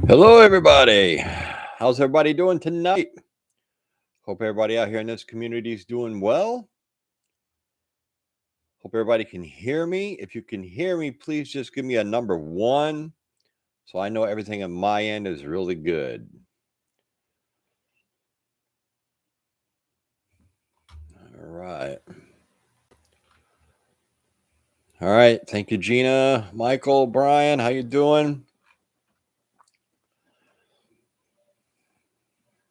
Hello, everybody. How's everybody doing tonight? Hope everybody out here in this community is doing well. Hope everybody can hear me. If you can hear me, please just give me a number 1 so I know everything on my end is really good. All right. All right. Thank you, Gina, Michael, Brian. How you doing?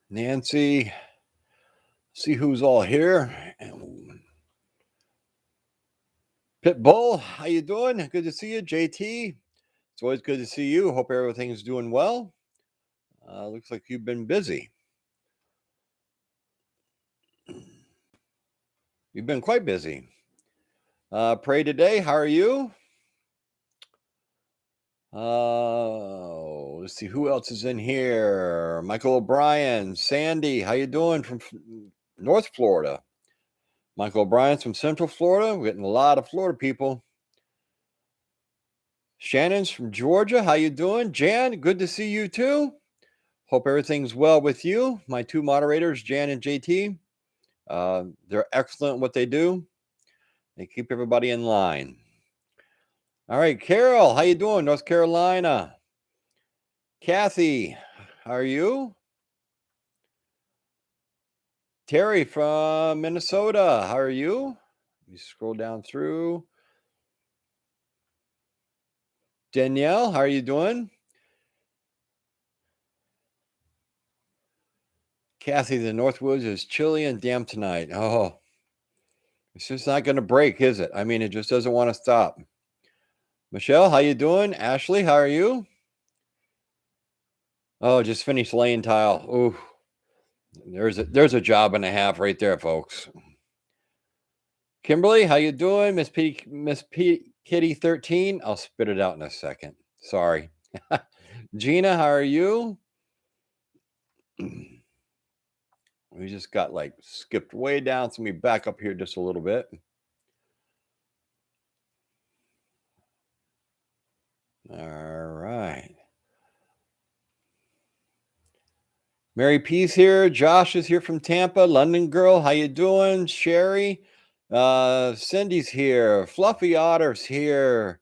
Nancy. See who's all here. Pitbull, how you doing? Good to see you. JT, it's always good to see you. Hope everything's doing well. Looks like you've been busy. You've been quite busy. Pray today. How are you? Let's see who else is in here. Michael O'Brien, Sandy. How you doing from North Florida? Michael O'Brien's from Central Florida. We're getting a lot of Florida people. Shannon's from Georgia. How you doing? Jan, good to see you too. Hope everything's well with you. My two moderators, Jan and JT. They're excellent at what they do. They keep everybody in line. All right, Carol, how you doing? North Carolina. Kathy, how are you? Terry from Minnesota, how are you? Let me scroll down through. Danielle, how are you doing? Kathy, the Northwoods is chilly and damp tonight. Oh, it's just not going to break, is it? I mean, it just doesn't want to stop. Michelle, how you doing? Ashley, how are you? Oh, just finished laying tile. Ooh, there's a job and a half right there, folks. Kimberly, how you doing? Miss Kitty 13. I'll spit it out in a second. Sorry. Gina, how are you? We just got like skipped way down. So let me back up here just a little bit. All right. Mary P's here. Josh is here from Tampa. London girl, how you doing? Sherry, Cindy's here. Fluffy Otter's here.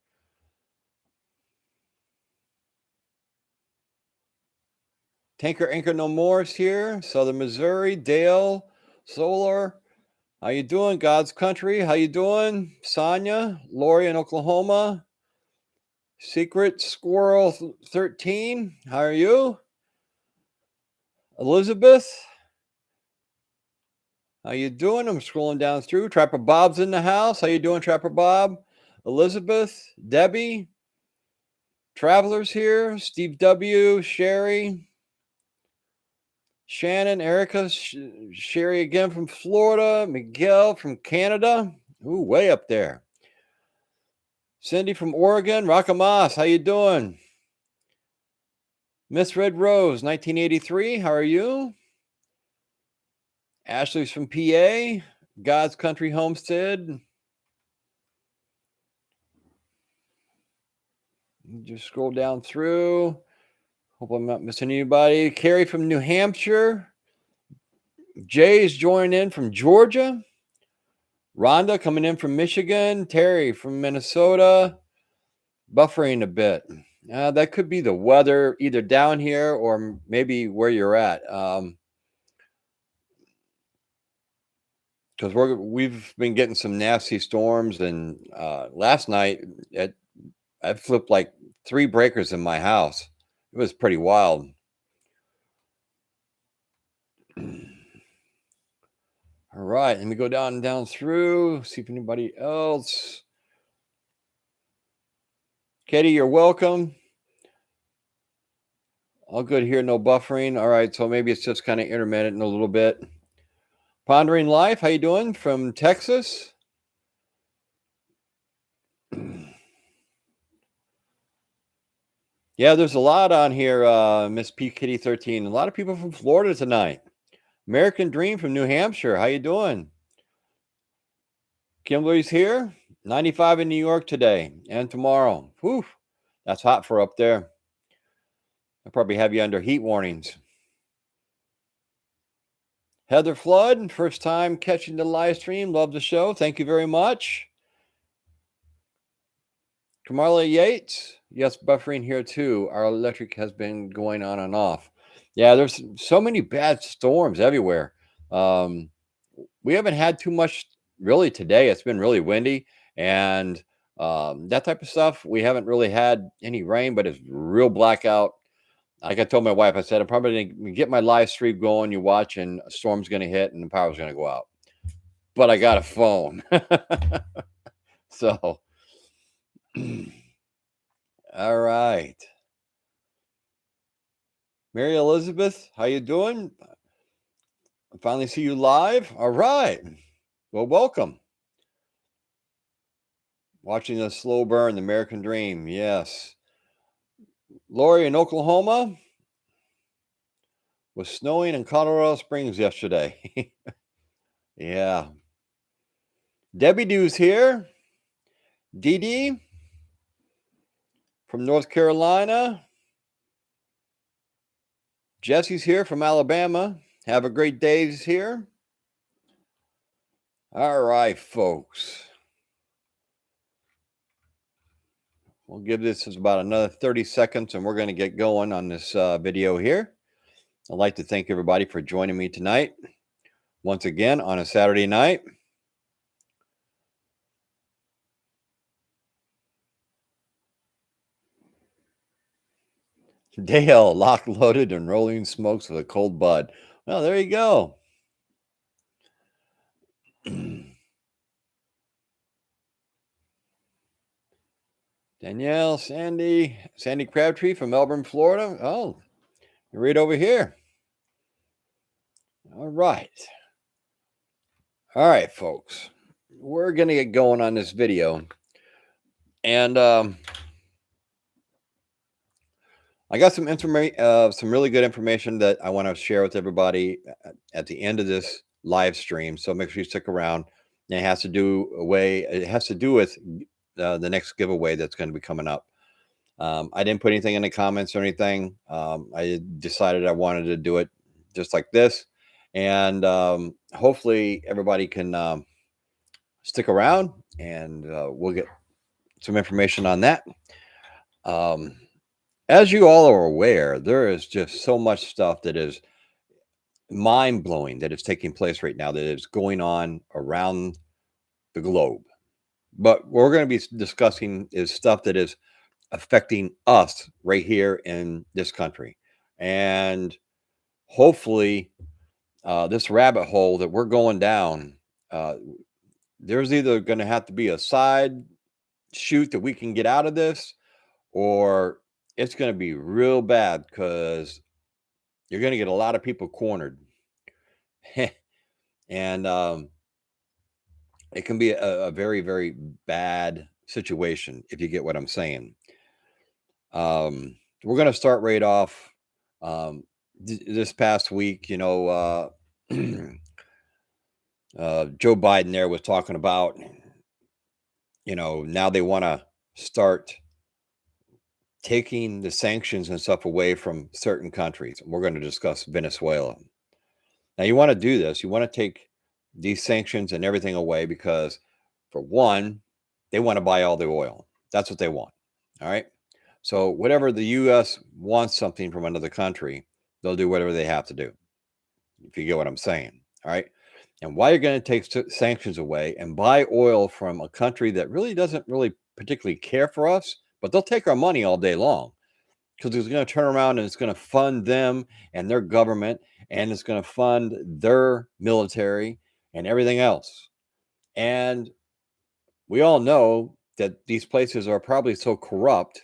Tanker Anchor No More's here. Southern Missouri. Dale, Solar, how you doing? God's Country, how you doing? Sonia, Lori in Oklahoma. Secret Squirrel 13, how are you? Elizabeth, how you doing? I'm scrolling down through. Trapper Bob's in the house. How you doing, Trapper Bob? Elizabeth, Debbie, Travelers here. Steve W, Sherry, Shannon, Erica, Sherry again from Florida, Miguel from Canada. Ooh, way up there. Cindy from Oregon, Rakamas, how you doing? Miss Red Rose, 1983, how are you? Ashley's from PA, God's Country Homestead. Just scroll down through. Hope I'm not missing anybody. Carrie from New Hampshire. Jay's joining in from Georgia. Rhonda coming in from Michigan. Terry from Minnesota. Buffering a bit. That could be the weather either down here or maybe where you're at. Because we've been getting some nasty storms, and last night I flipped like 3 breakers in my house. It was pretty wild. All right, let me go down through, see if anybody else. Katie, you're welcome. All good here, no buffering. All right, so maybe it's just kind of intermittent a little bit. Pondering Life, how you doing? From Texas. Yeah, there's a lot on here, Miss P Kitty 13. A lot of people from Florida tonight. American Dream from New Hampshire. How you doing? Kimberly's here. 95 in New York today and tomorrow. Whew, that's hot for up there. I'll probably have you under heat warnings. Heather Flood, first time catching the live stream. Love the show. Thank you very much. Kamala Yates, yes, buffering here too. Our electric has been going on and off. Yeah, there's so many bad storms everywhere. We haven't had too much really today. It's been really windy and that type of stuff. We haven't really had any rain, but it's real blackout. Like I told my wife, I said, I'm probably going to get my live stream going. You watch, and a storm's going to hit and the power's going to go out. But I got a phone. So, all right. Mary Elizabeth, how you doing? I finally see you live. All right. Well, welcome. Watching the slow burn, the American dream. Yes. Lori in Oklahoma. Was snowing in Colorado Springs yesterday. Yeah. Debbie Dew's here. Dee Dee from North Carolina. Jesse's here from Alabama. Have a great day here. All right, folks. We'll give this about another 30 seconds and we're going to get going on this video here. I'd like to thank everybody for joining me tonight. Once again, on a Saturday night. Dale, lock loaded and rolling smokes with a cold bud. Well, there you go. Danielle, Sandy Crabtree from Melbourne, Florida. Oh, you're right over here. All right. All right, folks. We're going to get going on this video. And I got some information, some really good information that I want to share with everybody at the end of this live stream. So make sure you stick around. And it has to do with the next giveaway that's going to be coming up. I didn't put anything in the comments or anything. I decided I wanted to do it just like this. And hopefully everybody can stick around and we'll get some information on that. As you all are aware, there is just so much stuff that is mind-blowing that is taking place right now, that is going on around the globe. But what we're going to be discussing is stuff that is affecting us right here in this country. And hopefully this rabbit hole that we're going down, there's either going to have to be a side shoot that we can get out of this, or it's going to be real bad because you're going to get a lot of people cornered. And it can be a very, very bad situation, if you get what I'm saying. We're going to start right off. This past week, Joe Biden there was talking about, now they want to start taking the sanctions and stuff away from certain countries. We're going to discuss Venezuela. Now, you want to do this. You want to take these sanctions and everything away because, for one, they want to buy all the oil. That's what they want. All right. So whatever the U.S. wants something from another country, they'll do whatever they have to do, if you get what I'm saying. All right. And why you're going to take sanctions away and buy oil from a country that really doesn't really particularly care for us, but they'll take our money all day long, because it's going to turn around and it's going to fund them and their government, and it's going to fund their military and everything else. And we all know that these places are probably so corrupt.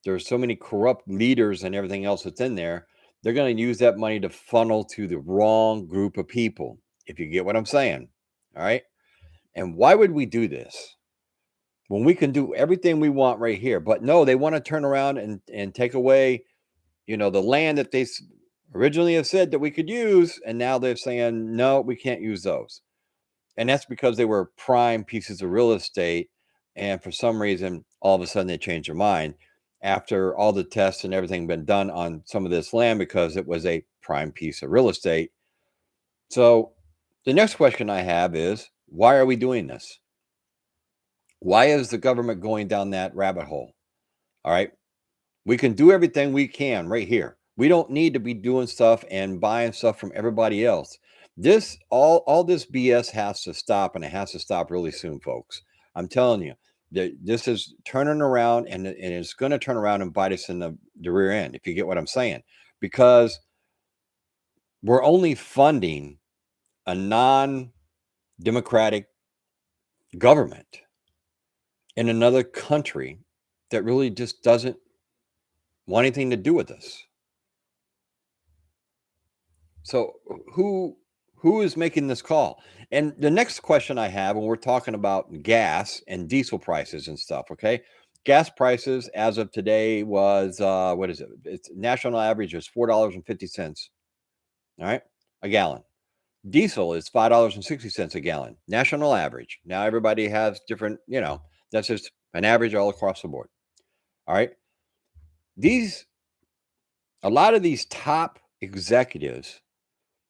There's so many corrupt leaders and everything else that's in there. They're going to use that money to funnel to the wrong group of people, if you get what I'm saying. All right. And why would we do this when we can do everything we want right here? But no, they want to turn around and take away, the land that they originally have said that we could use. And now they're saying, no, we can't use those. And that's because they were prime pieces of real estate. And for some reason, all of a sudden they changed their mind. after all the tests and everything been done on some of this land because it was a prime piece of real estate. So the next question I have is, why are we doing this? Why is the government going down that rabbit hole? All right. We can do everything we can right here. We don't need to be doing stuff and buying stuff from everybody else. This all this BS has to stop, and it has to stop really soon, folks. I'm telling you, this is turning around, and it's going to turn around and bite us in the rear end, if you get what I'm saying, because we're only funding a non-democratic government in another country that really just doesn't want anything to do with us. So who is making this call? And the next question I have when we're talking about gas and diesel prices and stuff, okay? Gas prices as of today was what is it? It's national average is $4.50. All right, a gallon. Diesel is $5.60 a gallon. National average. Now everybody has different, that's just an average all across the board. All right. A lot of these top executives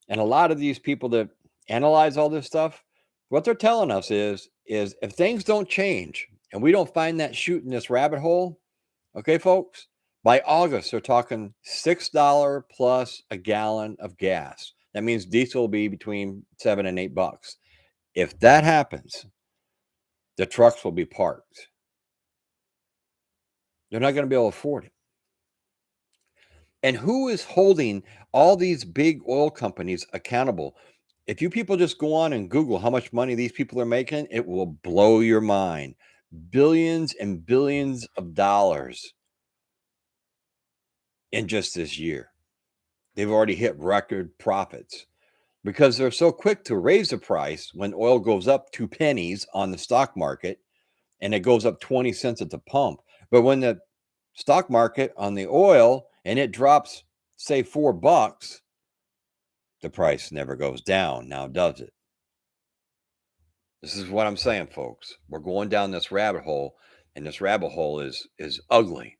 and a lot of these people that analyze all this stuff, what they're telling us is if things don't change and we don't find that chute in this rabbit hole, okay, folks, by August, they're talking $6 plus a gallon of gas. That means diesel will be between $7 and $8. If that happens, the trucks will be parked. They're not going to be able to afford it. And who is holding all these big oil companies accountable? If you people just go on and Google how much money these people are making, it will blow your mind. Billions and billions of dollars in just this year. They've already hit record profits because they're so quick to raise the price when oil goes up 2 pennies on the stock market and it goes up 20 cents at the pump. But when the stock market on the oil and it drops, say, $4, the price never goes down. Now, does it? This is what I'm saying, folks. We're going down this rabbit hole, and this rabbit hole is ugly.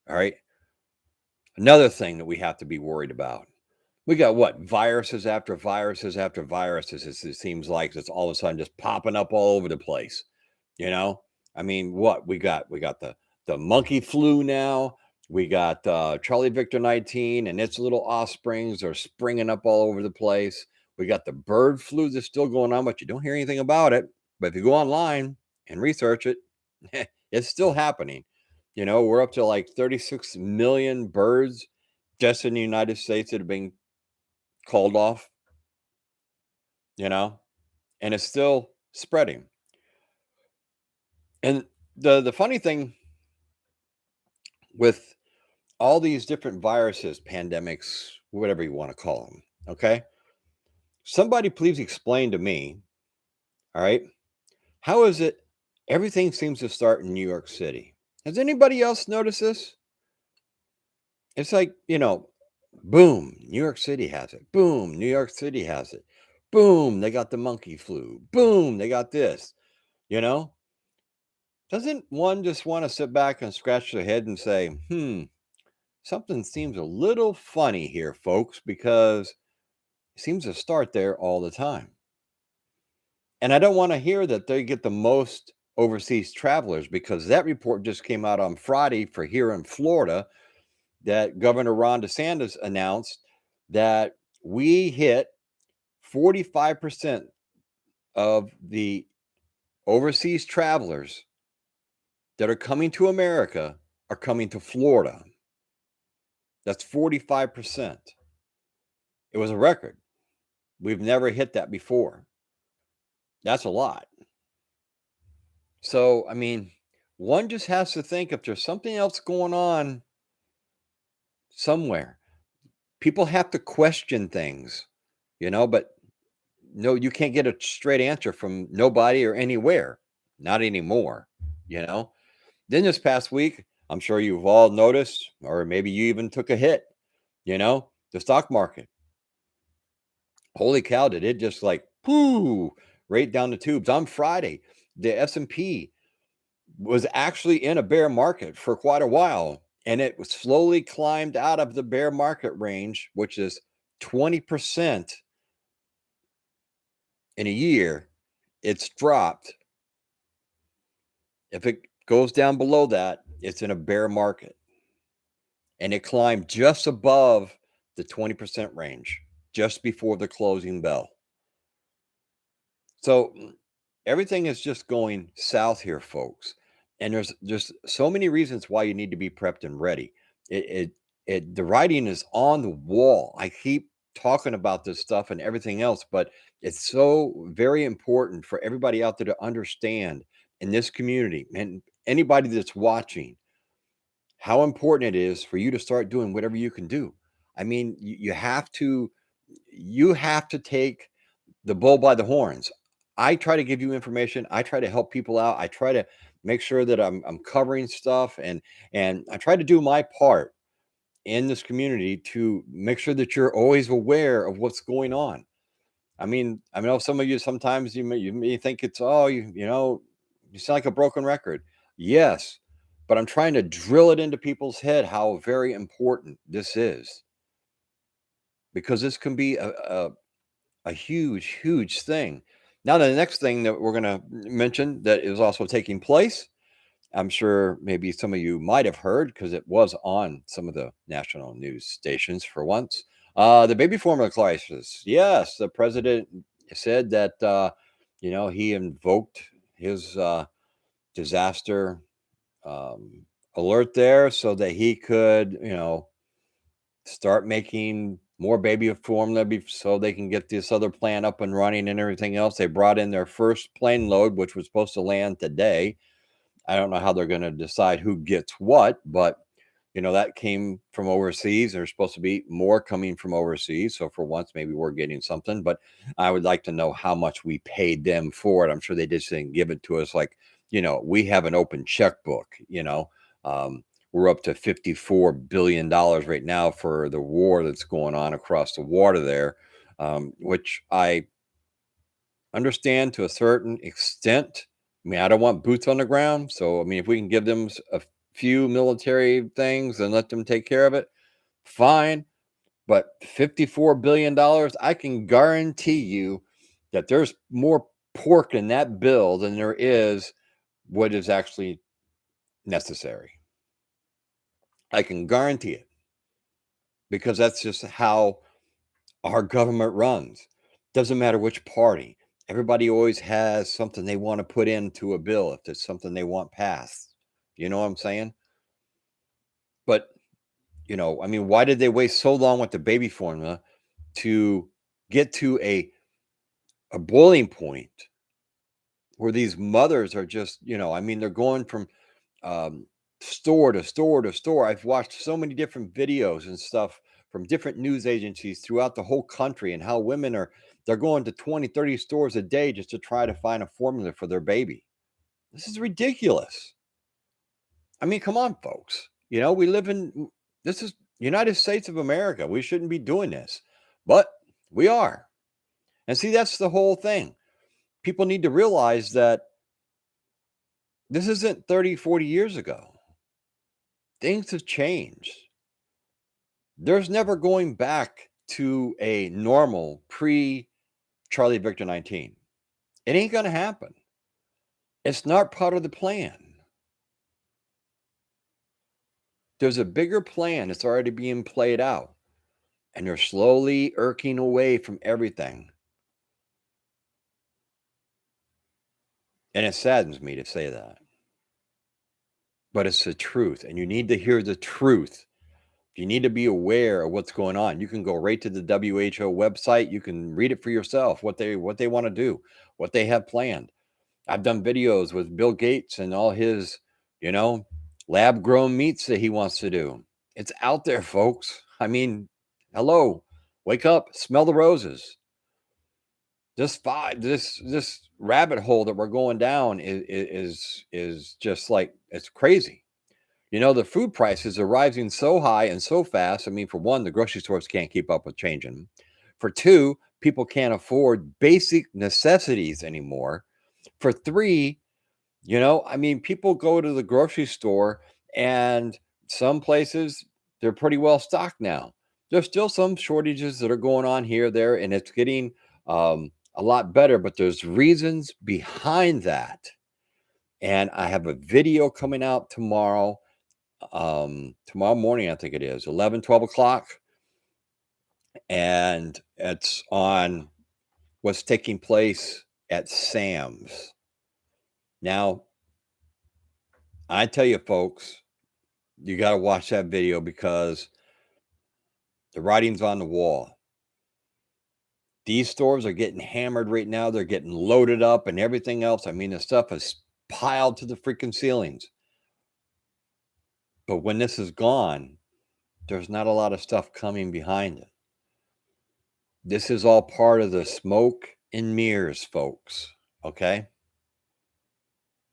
All right. Another thing that we have to be worried about. We got what? Viruses after viruses after viruses. It seems like it's all of a sudden just popping up all over the place. I mean, what we got the monkey flu now. We got Charlie Victor 19 and its little offsprings are springing up all over the place. We got the bird flu that's still going on, but you don't hear anything about it. But if you go online and research it, it's still happening. We're up to like 36 million birds just in the United States that have been called off, and it's still spreading. And the funny thing with all these different viruses, pandemics, whatever you want to call them, okay? Somebody please explain to me, all right, how is it everything seems to start in New York City? Has anybody else noticed this? It's like, boom, New York City has it. Boom, New York City has it. Boom, they got the monkey flu. Boom, they got this. Doesn't one just want to sit back and scratch their head and say, something seems a little funny here, folks, because it seems to start there all the time. And I don't want to hear that they get the most overseas travelers because that report just came out on Friday for here in Florida that Governor Ron DeSantis announced that we hit 45% of the overseas travelers that are coming to America are coming to Florida. That's 45%. It was a record. We've never hit that before. That's a lot. So, I mean, one just has to think if there's something else going on somewhere. People have to question things, but no, you can't get a straight answer from nobody or anywhere. Not anymore, Then this past week, I'm sure you've all noticed, or maybe you even took a hit, the stock market. Holy cow, did it just like poo right down the tubes. On Friday, the S&P was actually in a bear market for quite a while, and it slowly climbed out of the bear market range, which is 20% in a year. It's dropped. If it goes down below that, it's in a bear market. And it climbed just above the 20% range just before the closing bell. So everything is just going south here, folks. And there's just so many reasons why you need to be prepped and ready. The writing is on the wall. I keep talking about this stuff and everything else, but it's so very important for everybody out there to understand in this community and anybody that's watching how important it is for you to start doing whatever you can do. I mean, you have to take the bull by the horns. I try to give you information. I try to help people out. I try to make sure that I'm covering stuff and I try to do my part in this community to make sure that you're always aware of what's going on. I know some of you sometimes you may think it's you sound like a broken record. Yes, but I'm trying to drill it into people's head how very important this is because this can be a huge, huge thing. Now, the next thing that we're going to mention that is also taking place, I'm sure maybe some of you might have heard because it was on some of the national news stations for once. The baby formula crisis. Yes, the president said that, he invoked his disaster alert there so that he could, start making more baby formula so they can get this other plant up and running and everything else. They brought in their first plane load, which was supposed to land today. I don't know how they're going to decide who gets what, but that came from overseas. There's supposed to be more coming from overseas. So for once, maybe we're getting something, but I would like to know how much we paid them for it. I'm sure they just didn't give it to us like, we have an open checkbook, we're up to $54 billion right now for the war that's going on across the water there, which I understand to a certain extent. I mean, I don't want boots on the ground. So, I mean, if we can give them a few military things and let them take care of it, fine. But $54 billion, I can guarantee you that there's more pork in that bill than there is what is actually necessary. I can guarantee it because that's just how our government runs. Doesn't matter which party. Everybody always has something they want to put into a bill if there's something they want passed. You know what I'm saying? But, why did they waste so long with the baby formula to get to a boiling point where these mothers are just, they're going from um, store to store to store. I've watched so many different videos and stuff from different news agencies throughout the whole country and how they're going to 20, 30 stores a day just to try to find a formula for their baby. This is ridiculous. I mean, come on, folks. This is United States of America. We shouldn't be doing this, but we are. And see, that's the whole thing. People need to realize that this isn't 30, 40 years ago. Things have changed. There's never going back to a normal pre Charlie Victor 19. It ain't going to happen. It's not part of the plan. There's a bigger plan that's already being played out, and they're slowly irking away from everything. And it saddens me to say that. But it's the truth, and you need to hear the truth. You need to be aware of what's going on. You can go right to the WHO website. You can read it for yourself, what they want to do, what they have planned. I've done videos with Bill Gates and all his, lab grown meats that he wants to do. It's out there, folks. I mean, hello, wake up, smell the roses. This rabbit hole that we're going down is just like, it's crazy. The food prices are rising so high and so fast. I mean, for one, the grocery stores can't keep up with changing. For two, people can't afford basic necessities anymore. For three, people go to the grocery store and some places, they're pretty well stocked now. There's still some shortages that are going on here, there, and it's getting a lot better, but there's reasons behind that. And I have a video coming out tomorrow, tomorrow morning, I think it is 11, 12 o'clock. And it's on what's taking place at Sam's. Now, I tell you, folks, you got to watch that video because the writing's on the wall. These stores are getting hammered right now. They're getting loaded up and everything else. I mean, the stuff is piled to the freaking ceilings. But when this is gone, there's not a lot of stuff coming behind it. This is all part of the smoke and mirrors, folks. Okay?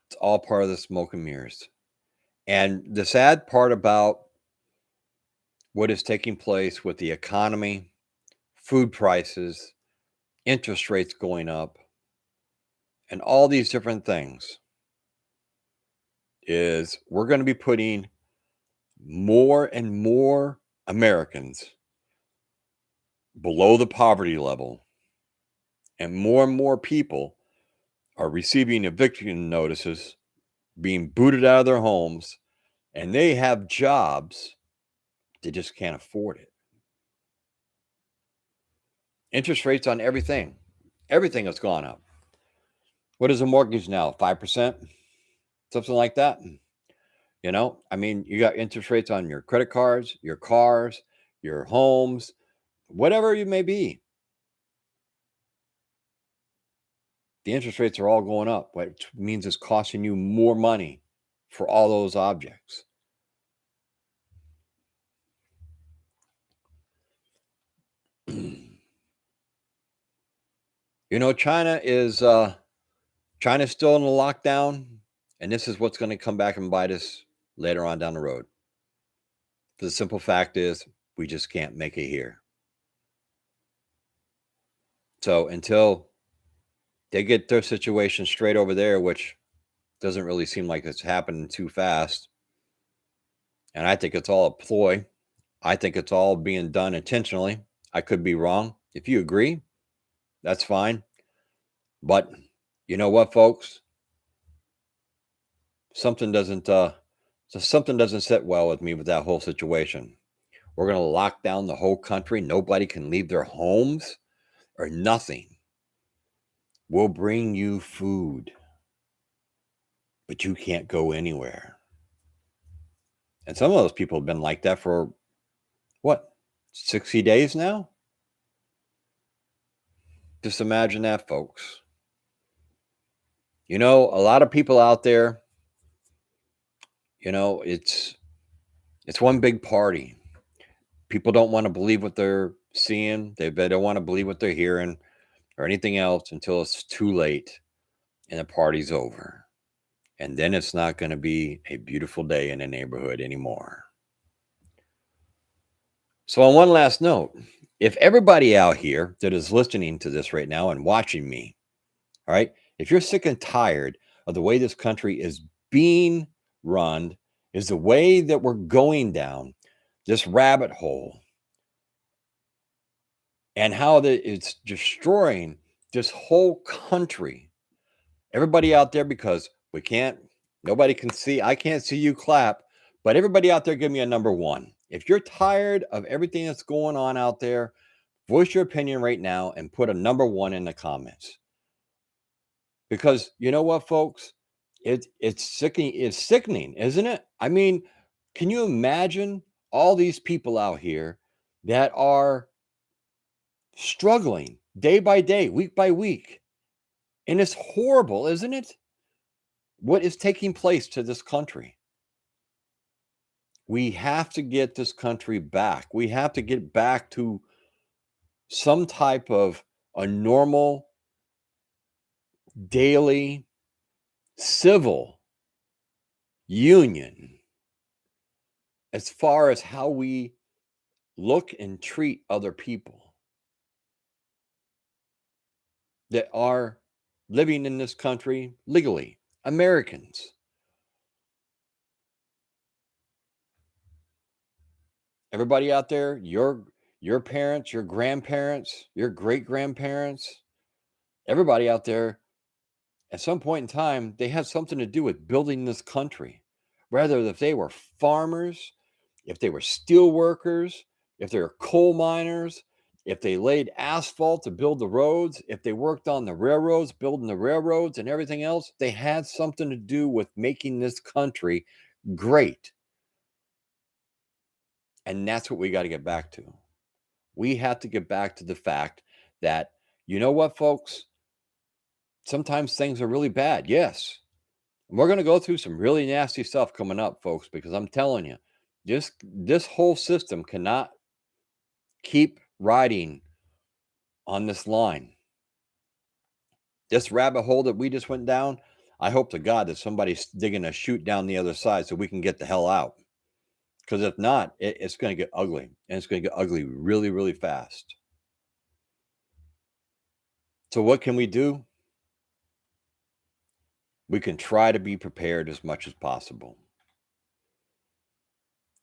It's all part of the smoke and mirrors. And the sad part about what is taking place with the economy, food prices, interest rates going up, and all these different things is we're going to be putting more and more Americans below the poverty level, and more people are receiving eviction notices, being booted out of their homes, and they have jobs, they just can't afford it. Interest rates on everything has gone up. What is a mortgage now? 5%? Something like that. You know, I mean, you got interest rates on your credit cards, your cars, your homes, whatever you may be. The interest rates are all going up, which means it's costing you more money for all those objects. You know, China's still in the lockdown, and this is what's going to come back and bite us later on down the road. The simple fact is, we just can't make it here. So until they get their situation straight over there, which doesn't really seem like it's happening too fast, and I think it's all a ploy. I think it's all being done intentionally. I could be wrong. If you agree, that's fine. But you know what, folks? Something doesn't sit well with me with that whole situation. We're going to lock down the whole country. Nobody can leave their homes or nothing. We'll bring you food, but you can't go anywhere. And some of those people have been like that for what, 60 days now? Just imagine that, folks. You know, a lot of people out there, you know, it's one big party. People don't want to believe what they're seeing. They don't want to believe what they're hearing or anything else until it's too late and the party's over. And then it's not going to be a beautiful day in the neighborhood anymore. So on one last note, if everybody out here that is listening to this right now and watching me, all right, if you're sick and tired of the way this country is being run, is the way that we're going down this rabbit hole, and how it's destroying this whole country, everybody out there, because nobody can see, I can't see you clap, but everybody out there, give me a number one. If you're tired of everything that's going on out there, voice your opinion right now and put a number one in the comments. Because you know what, folks? It's sickening. It's sickening, isn't it? I mean, can you imagine all these people out here that are struggling day by day, week by week? And it's horrible, isn't it? What is taking place to this country? We have to get this country back. We have to get back to some type of a normal, daily, civil union as far as how we look and treat other people that are living in this country legally, Americans. Everybody out there, your parents, your grandparents, your great grandparents, everybody out there, at some point in time, they had something to do with building this country. Whether if they were farmers, if they were steel workers, if they were coal miners, if they laid asphalt to build the roads, if they worked on the railroads, building the railroads and everything else, they had something to do with making this country great. And that's what we got to get back to. We have to get back to the fact that, you know what, folks? Sometimes things are really bad. Yes. We're going to go through some really nasty stuff coming up, folks, because I'm telling you, this whole system cannot keep riding on this line. This rabbit hole that we just went down, I hope to God that somebody's digging a chute down the other side so we can get the hell out. Because if not, it's going to get ugly. And it's going to get ugly really, really fast. So what can we do? We can try to be prepared as much as possible.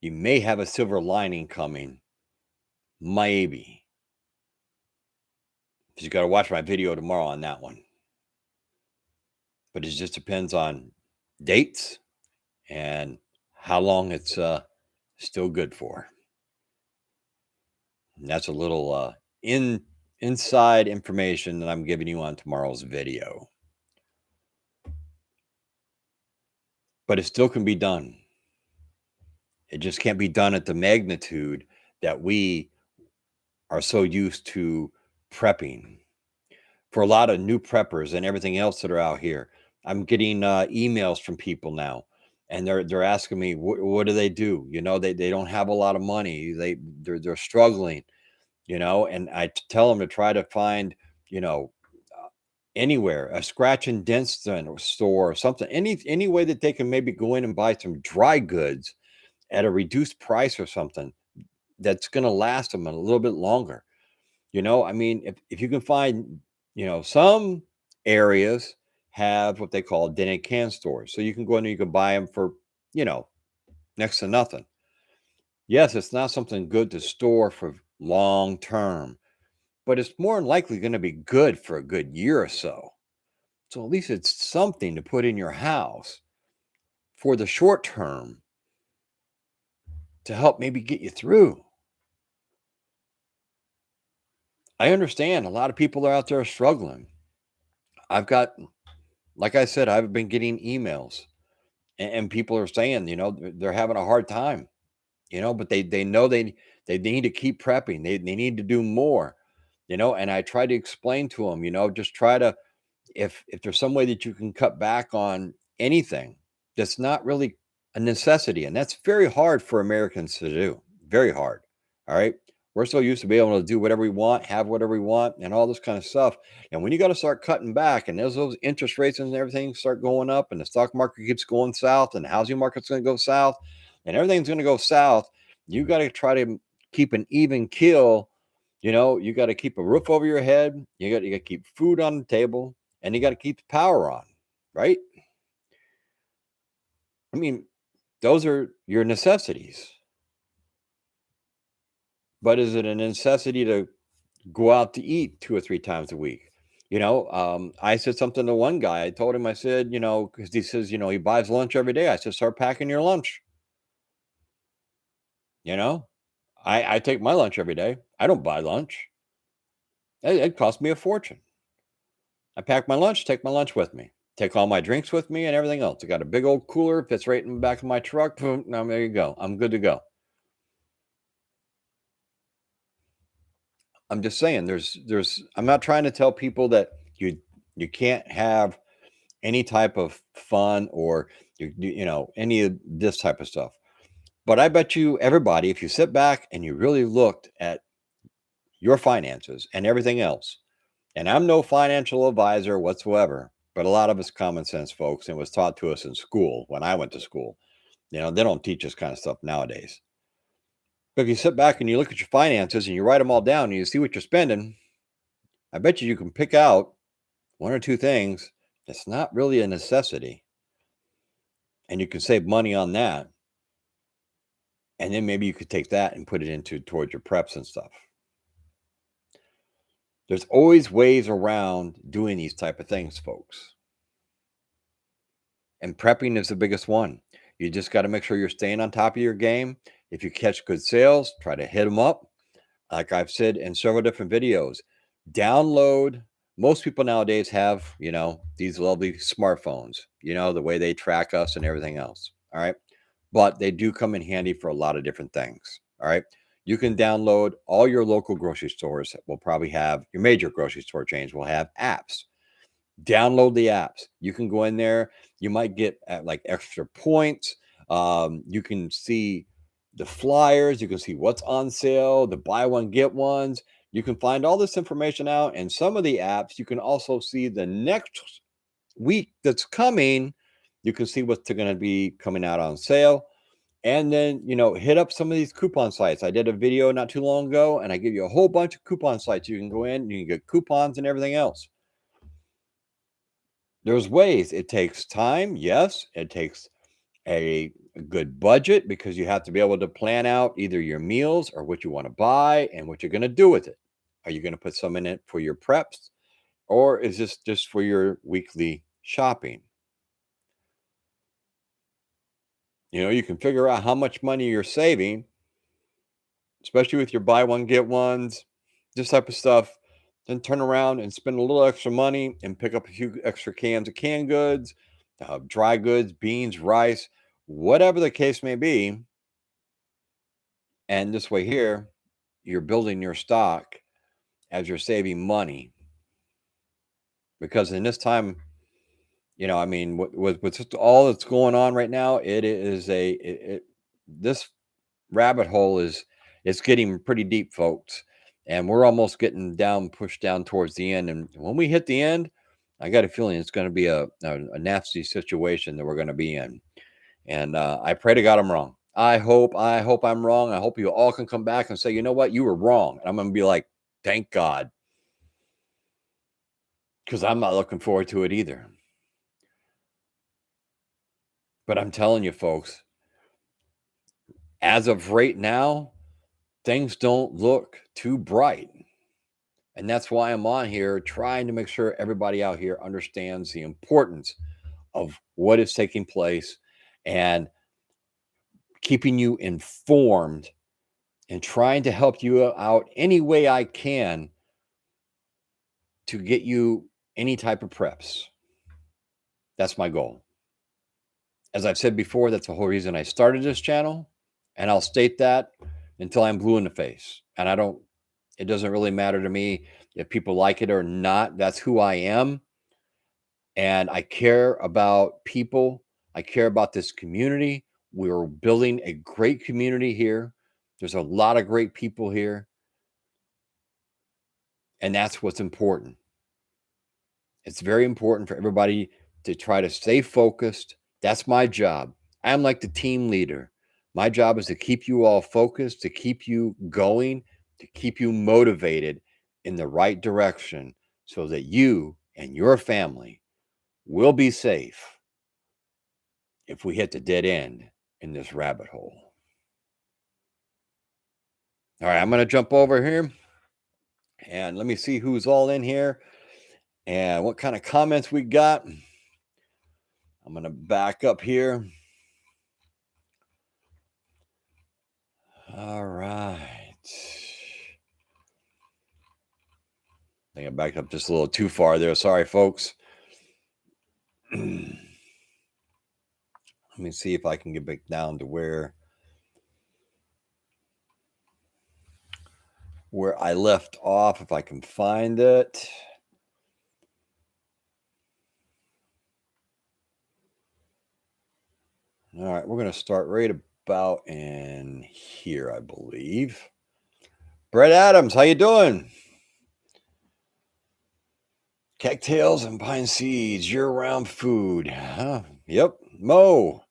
You may have a silver lining coming. Maybe. You got to watch my video tomorrow on that one. But it just depends on dates and how long it's still good for. And that's a little inside information that I'm giving you on tomorrow's video. But it still can be done. It just can't be done at the magnitude that we are so used to prepping. For a lot of new preppers and everything else that are out here, I'm getting emails from people now, and they're asking me, what do they do? You know, they don't have a lot of money. They're struggling, you know, and I tell them to try to find, you know, anywhere, a scratch and dent store or something, any way that they can maybe go in and buy some dry goods at a reduced price or something that's going to last them a little bit longer. You know, I mean, if you can find, you know, some areas have what they call dented can stores. So you can go in and you can buy them for, you know, next to nothing. Yes, it's not something good to store for long term, but it's more than likely going to be good for a good year or so. So at least it's something to put in your house for the short term to help maybe get you through. I understand a lot of people are out there struggling. I've got, like I said, I've been getting emails and people are saying, you know, they're having a hard time, you know, but they know they need to keep prepping. They need to do more, you know, and I try to explain to them, you know, just try to, if there's some way that you can cut back on anything that's not really a necessity, and that's very hard for Americans to do. Very hard. All right. We're so used to be able to do whatever we want, have whatever we want, and all this kind of stuff. And when you got to start cutting back, and as those interest rates and everything start going up, and the stock market keeps going south, and the housing market's going to go south, and everything's going to go south, you got to try to keep an even keel. You know, you got to keep a roof over your head. You got to keep food on the table, and you got to keep the power on, right? I mean, those are your necessities. But is it a necessity to go out to eat 2 or 3 times a week? You know, I said something to one guy. I told him, I said, you know, because he says, you know, he buys lunch every day. I said, start packing your lunch. You know, I take my lunch every day. I don't buy lunch. It costs me a fortune. I pack my lunch, take my lunch with me, take all my drinks with me and everything else. I got a big old cooler, fits right in the back of my truck. Boom, now there you go. I'm good to go. I'm just saying I'm not trying to tell people that you can't have any type of fun or you know, any of this type of stuff. But I bet you everybody, if you sit back and you really looked at your finances and everything else, and I'm no financial advisor whatsoever, but a lot of it's common sense, folks, and it was taught to us in school when I went to school. You know, they don't teach this kind of stuff nowadays. But if you sit back and you look at your finances and you write them all down and you see what you're spending, I bet you can pick out 1 or 2 things that's not really a necessity. And you can save money on that. And then maybe you could take that and put it towards your preps and stuff. There's always ways around doing these type of things, folks. And prepping is the biggest one. You just got to make sure you're staying on top of your game. If you catch good sales, try to hit them up. Like I've said in several different videos, download. Most people nowadays have, these lovely smartphones, the way they track us and everything else. All right. But they do come in handy for a lot of different things. All right. You can download all your local grocery stores will probably have your major grocery store chains will have apps. Download the apps. You can go in there. You might get like extra points. You can see the flyers. You can see what's on sale, the buy one, get ones. You can find all this information out. And some of the apps, you can also see the next week that's coming. You can see what's going to be coming out on sale. And then, hit up some of these coupon sites. I did a video not too long ago, and I give you a whole bunch of coupon sites. You can go in, you can get coupons and everything else. There's ways. It takes time. Yes, it takes a good budget because you have to be able to plan out either your meals or what you want to buy and what you're going to do with it. Are you going to put some in it for your preps, or is this just for your weekly shopping? You can figure out how much money you're saving, especially with your buy one, get ones, this type of stuff. Then turn around and spend a little extra money and pick up a few extra cans of canned goods, dry goods, beans, rice, whatever the case may be. And this way here, you're building your stock as you're saving money. Because in this time, with just all that's going on right now, it is this rabbit hole it's getting pretty deep, folks. And we're almost getting pushed down towards the end. And when we hit the end, I got a feeling it's going to be a nasty situation that we're going to be in. And I pray to God I'm wrong. I hope I'm wrong. I hope you all can come back and say, you know what, you were wrong. And I'm going to be like, thank God. Because I'm not looking forward to it either. But I'm telling you, folks, as of right now, things don't look too bright. And that's why I'm on here trying to make sure everybody out here understands the importance of what is taking place and keeping you informed and trying to help you out any way I can to get you any type of preps. That's my goal. As I've said before, that's the whole reason I started this channel. And I'll state that until I'm blue in the face. And it doesn't really matter to me if people like it or not. That's who I am. And I care about people. I care about this community. We're building a great community here. There's a lot of great people here. And that's what's important. It's very important for everybody to try to stay focused. That's my job. I'm like the team leader. My job is to keep you all focused, to keep you going, to keep you motivated in the right direction so that you and your family will be safe if we hit the dead end in this rabbit hole. All right, I'm going to jump over here and let me see who's all in here and what kind of comments we got. I'm going to back up here. All right. I think I backed up just a little too far there. Sorry, folks. Let me see if I can get back down to where I left off, if I can find it. All right, we're going to start right about in here, I believe. Brett Adams, how you doing? Cattails and pine seeds, year-round food. Huh? Yep. Mo.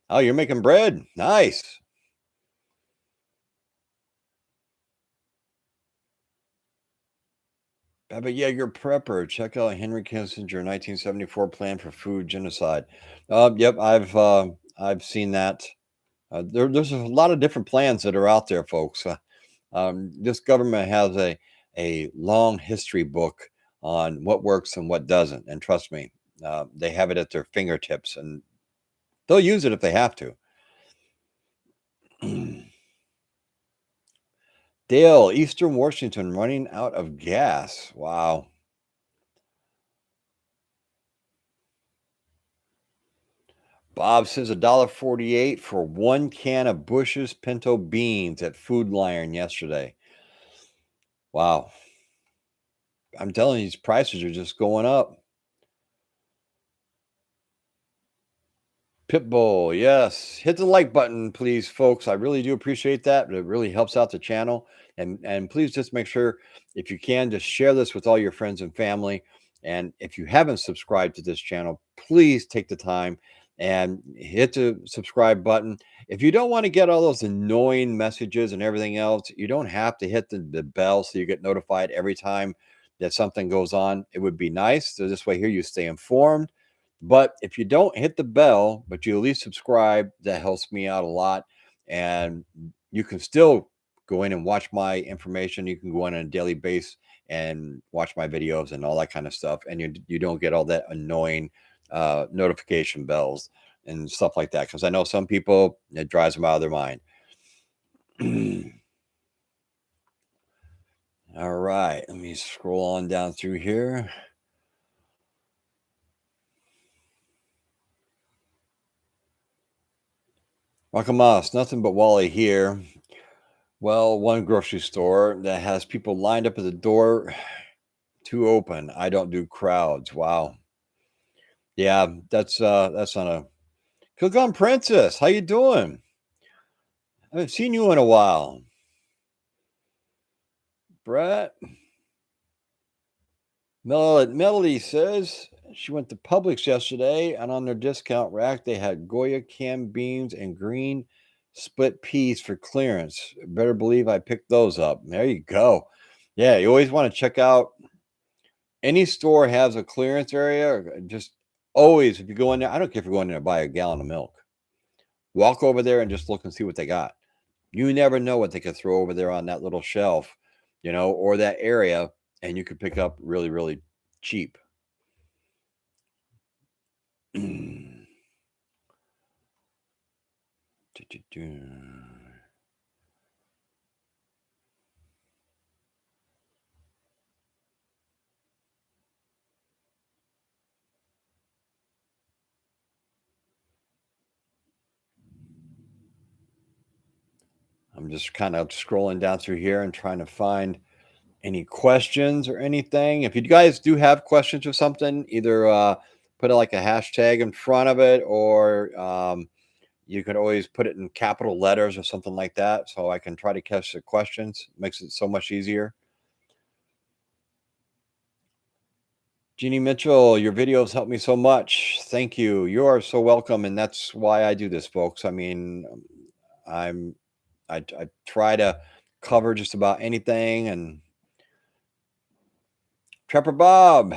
Oh, you're making bread? Nice. But yeah, you're a prepper. Check out Henry Kissinger 1974 plan for food genocide. Yep, I've seen that. There's a lot of different plans that are out there, folks. This government has a long history book on what works and what doesn't, and trust me, they have it at their fingertips, and they'll use it if they have to. Dale, Eastern Washington, running out of gas. Wow. Bob says $1.48 for 1 can of Bush's pinto beans at Food Lion yesterday. Wow. I'm telling you, these prices are just going up. Pitbull, yes. Hit the like button, please, folks. I really do appreciate that. It really helps out the channel. And please just make sure, if you can, just share this with all your friends and family. And if you haven't subscribed to this channel, please take the time and hit the subscribe button. If you don't want to get all those annoying messages and everything else, you don't have to hit the bell so you get notified every time that something goes on. It would be nice. So this way here you stay informed. But if you don't hit the bell, but you at least subscribe, that helps me out a lot. And you can still go in and watch my information. You can go in on a daily basis and watch my videos and all that kind of stuff. And you don't get all that annoying notification bells and stuff like that. Because I know some people, it drives them out of their mind. All right, let me scroll on down through here. Welcome us, nothing but Wally here. Well, one grocery store that has people lined up at the door to open. I don't do crowds. Wow. Yeah, that's on a Cook on Princess. How you doing? I haven't seen you in a while. Brett. Melody says she went to Publix yesterday, and on their discount rack they had Goya canned beans and green split peas for clearance. Better believe I picked those up. There you go. Yeah, you always want to check out any store has a clearance area. Just always, if you go in there, I don't care if you're going there to buy a gallon of milk. Walk over there and just look and see what they got. You never know what they could throw over there on that little shelf, or that area, and you could pick up really, really cheap. I'm just kind of scrolling down through here and trying to find any questions or anything. If you guys do have questions or something, either put like a hashtag in front of it, or you can always put it in capital letters or something like that, so I can try to catch the questions. Makes it so much easier. Jeannie Mitchell, your videos help me so much. Thank you. You are so welcome, and that's why I do this, folks. I mean, I try to cover just about anything. And Trapper Bob,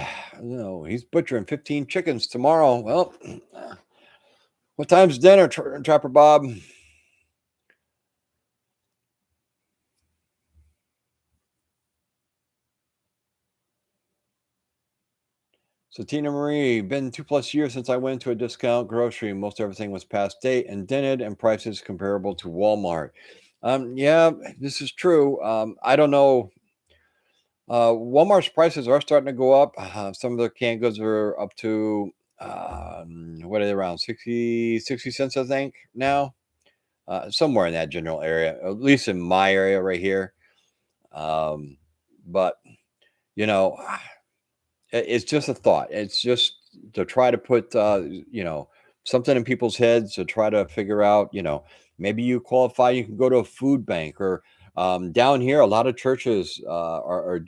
he's butchering 15 chickens tomorrow. Well, what time's dinner, Trapper Bob? So Tina Marie, been 2+ years since I went to a discount grocery. Most everything was past date and dented, and prices comparable to Walmart. Yeah, this is true. I don't know. Walmart's prices are starting to go up. Some of the canned goods are up to what are they, around 60 cents, I think, now. Somewhere in that general area, at least in my area right here. But you know, it's just a thought. It's just to try to put something in people's heads to try to figure out. Maybe you qualify. You can go to a food bank, or down here, a lot of churches are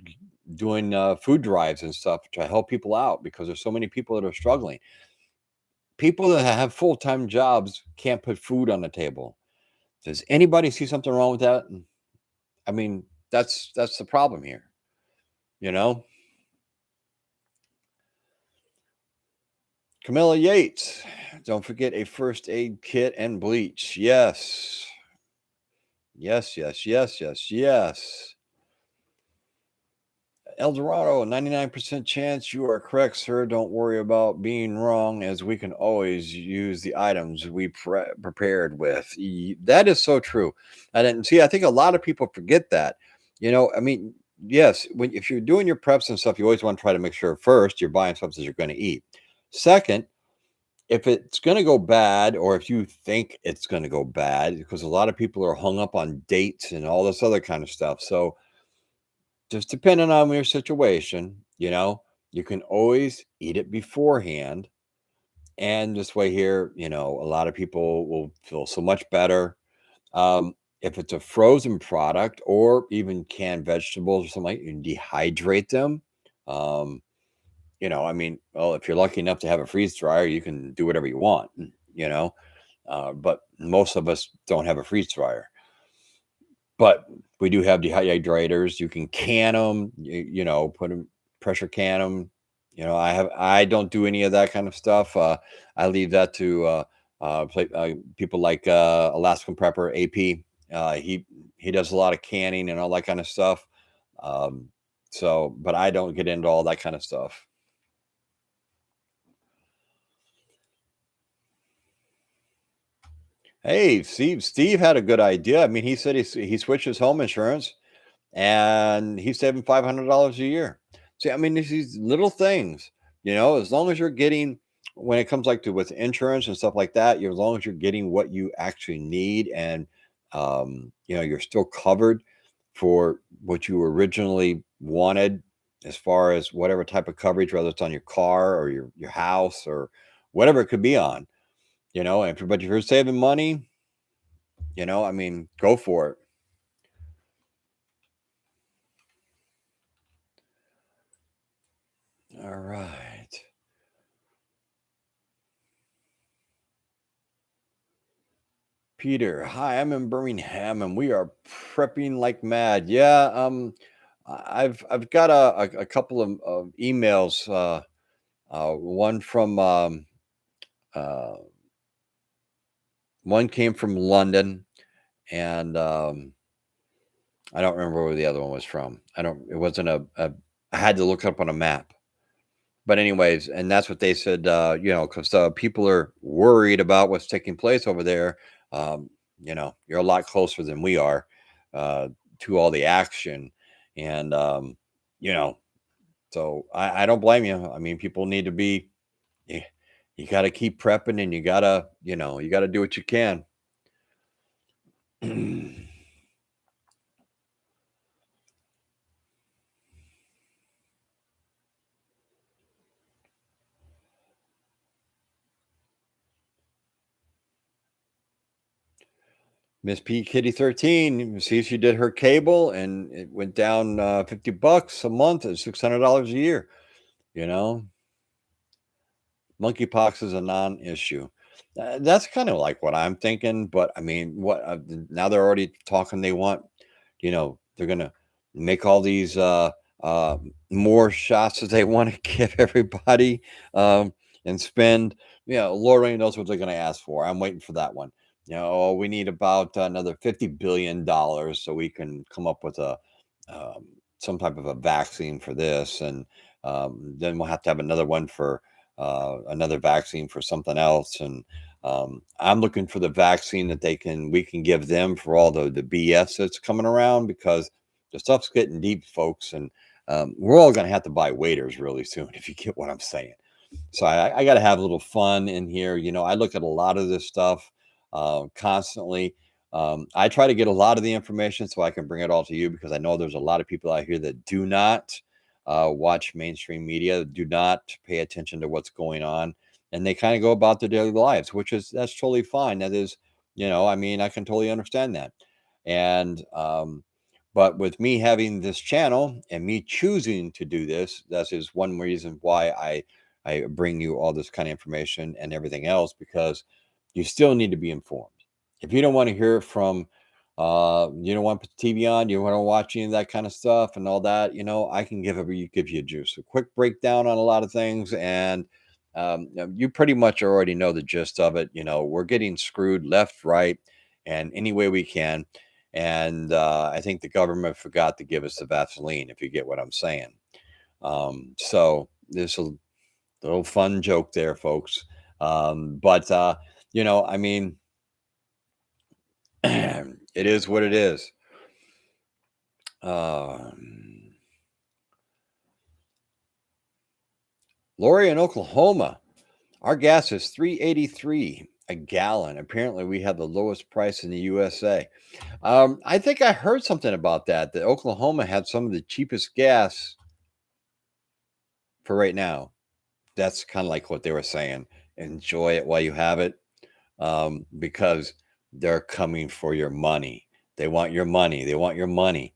doing food drives and stuff to help people out, because there's so many people that are struggling. People that have full-time jobs can't put food on the table. Does anybody see something wrong with that? I mean, that's the problem here, you know? Camilla Yates, don't forget a first aid kit and bleach. Yes. Yes, yes, yes, yes, yes. El Dorado, 99% chance you are correct, sir. Don't worry about being wrong, as we can always use the items we prepared with. That is so true. And then, see, I think a lot of people forget that. I mean, yes, if you're doing your preps and stuff, you always want to try to make sure first you're buying something you're going to eat. Second, if it's going to go bad, or if you think it's going to go bad, because a lot of people are hung up on dates and all this other kind of stuff. So, just depending on your situation, you can always eat it beforehand. And this way here, a lot of people will feel so much better. If it's a frozen product or even canned vegetables or something like, you can dehydrate them. Um, I mean, well, if you're lucky enough to have a freeze dryer, you can do whatever you want, but most of us don't have a freeze dryer. But we do have dehydrators. You can can them, put them, pressure can them. I don't do any of that kind of stuff. I leave that to people like Alaskan Prepper AP. He does a lot of canning and all that kind of stuff. But I don't get into all that kind of stuff. Hey, Steve had a good idea. I mean, he said he switched his home insurance and he's saving $500 a year. See, I mean, these little things, as long as you're getting, when it comes like to with insurance and stuff like that, as long as you're getting what you actually need, and you're still covered for what you originally wanted, as far as whatever type of coverage, whether it's on your car or your house or whatever it could be on, but if you're saving money, I mean, go for it. All right. Peter, hi, I'm in Birmingham and we are prepping like mad. Yeah, I've got a couple of emails. One from uh, one came from London, and I don't remember where the other one was from. I don't. It wasn't I had to look up on a map. But anyways, and that's what they said, because people are worried about what's taking place over there. Um, you're a lot closer than we are uh, to all the action, and you know, so I don't blame you. I mean, people need to be. You, you got to keep prepping, and you got to do what you can. Miss P Kitty 13, see, she did her cable and it went down $50 a month at $600 a year. You know, monkeypox is a non-issue. That's kind of like what I'm thinking, but I mean, what now they're already talking. They want, they're gonna make all these more shots that they want to give everybody, and spend. Lord only knows what they're gonna ask for. I'm waiting for that one. We need about another $50 billion so we can come up with um, some type of a vaccine for this, and then we'll have to have another one for another vaccine for something else. And I'm looking for the vaccine that we can give them for all the BS that's coming around, because the stuff's getting deep, folks, and we're all going to have to buy waiters really soon, if you get what I'm saying. So I got to have a little fun in here. I look at a lot of this stuff constantly. I try to get a lot of the information so I can bring it all to you, because I know there's a lot of people out here that do not watch mainstream media, do not pay attention to what's going on, and they kind of go about their daily lives, that's totally fine. That is, I mean, I can totally understand that. And but with me having this channel and me choosing to do this, that is one reason why I bring you all this kind of information and everything else, because you still need to be informed. If you don't want to hear from, you don't want to put the TV on, you don't want to watch any of that kind of stuff and all that, I can give you juice, a quick breakdown on a lot of things, and You pretty much already know the gist of it. We're getting screwed left, right, and any way we can. And I think the government forgot to give us the Vaseline, if you get what I'm saying. So there's a little fun joke there, folks. But I mean, it is what it is. Lori in Oklahoma, our gas is $3.83 a gallon. Apparently, we have the lowest price in the USA. I think I heard something about that. That Oklahoma had some of the cheapest gas for right now. That's kind of like what they were saying. Enjoy it while you have it, because they're coming for your money. They want your money. They want your money.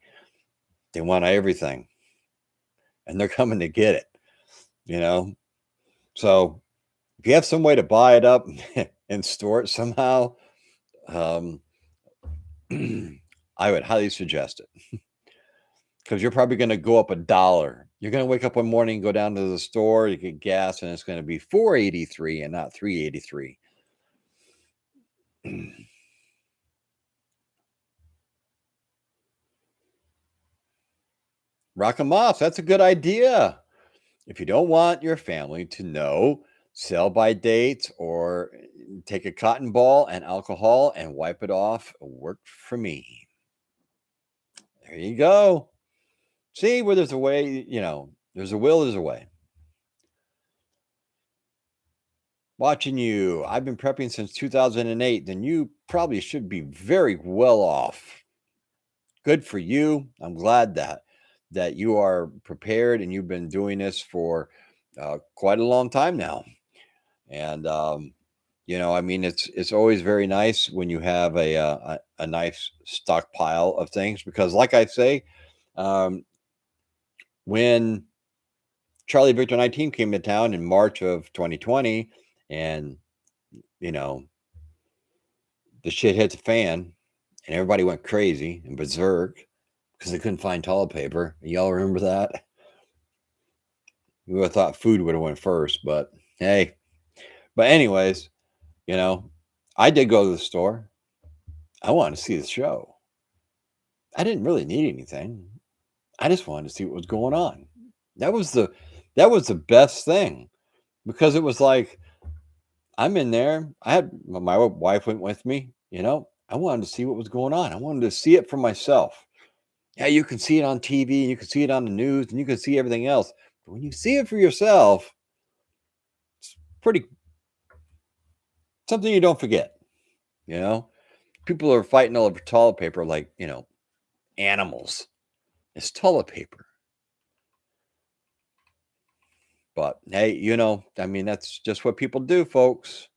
They want everything, and they're coming to get it. So if you have some way to buy it up and store it somehow, I would highly suggest it, because you're probably going to go up $1. You're going to wake up one morning, go down to the store, you get gas, and it's going to be $4.83 and not $3.83. Rock 'em off. That's a good idea. If you don't want your family to know sell by dates, or take a cotton ball and alcohol and wipe it off, worked for me. There you go. See, where there's a way, there's a will, there's a way. Watching you. I've been prepping since 2008. Then you probably should be very well off. Good for you. I'm glad that you are prepared, and you've been doing this for quite a long time now. And I mean, it's always very nice when you have a nice stockpile of things, because, like I say, when Charlie Victor 19 came to town in March of 2020, and the shit hit the fan, and everybody went crazy and berserk because they couldn't find toilet paper. Y'all remember that? You would have thought food would have went first, but hey. But anyways, I did go to the store. I wanted to see the show. I didn't really need anything. I just wanted to see what was going on. That was the best thing, because it was like, I'm in there. I had my wife went with me. I wanted to see what was going on. I wanted to see it for myself. Yeah, you can see it on TV, and you can see it on the news, and you can see everything else. But when you see it for yourself, it's pretty something you don't forget. People are fighting all over toilet paper like, animals. It's toilet paper. But hey, I mean, that's just what people do, folks.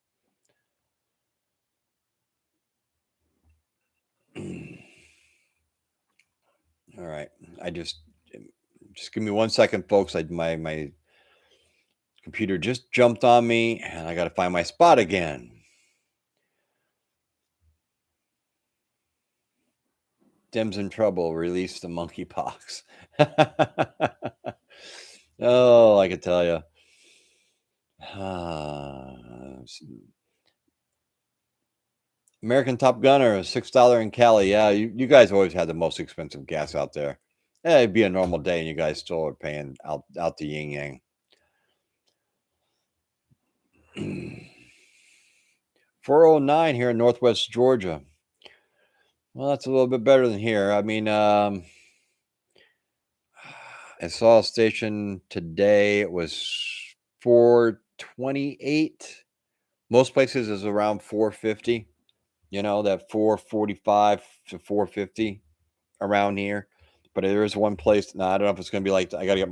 All right. I just give me 1 second, folks. My computer just jumped on me, and I got to find my spot again. Dem's in trouble. Release the monkeypox. Oh, I could tell you. American Top Gunner, $6 in Cali. Yeah, you guys always had the most expensive gas out there. Yeah, it'd be a normal day, and you guys still are paying out the yin yang. 409 here in Northwest Georgia. Well, that's a little bit better than here. I mean, I saw a station today. It was 428. Most places is around 450. That 445 to 450 around here. But there is one place. Now, I don't know if it's going to be like, I got to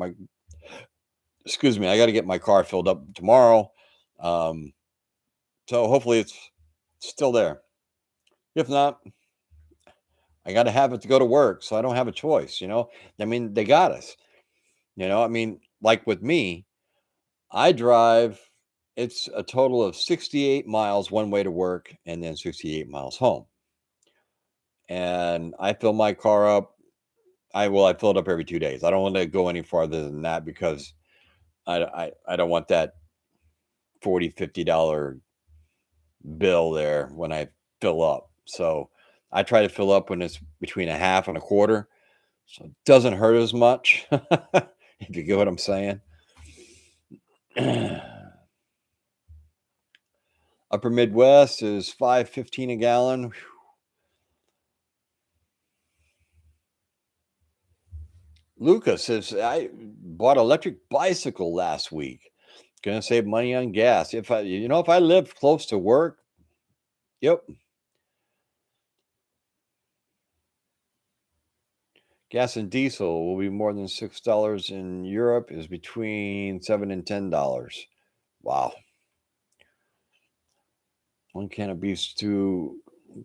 get my car filled up tomorrow. So hopefully it's still there. If not, I got to have it to go to work, so I don't have a choice. I mean, they got us. I mean, like with me, I drive. It's a total of 68 miles one way to work, and then 68 miles home. And I fill my car up. I fill it up every 2 days. I don't want to go any farther than that, because I don't want that $40, $50 bill there when I fill up. So I try to fill up when it's between a half and a quarter. So it doesn't hurt as much. If you get what I'm saying. Upper Midwest is $5.15 a gallon. Lucas says I bought an electric bicycle last week. Gonna save money on gas. If I live close to work, yep. Gas and diesel will be more than $6 in Europe, is between $7 and $10. Wow. One can of beef stew,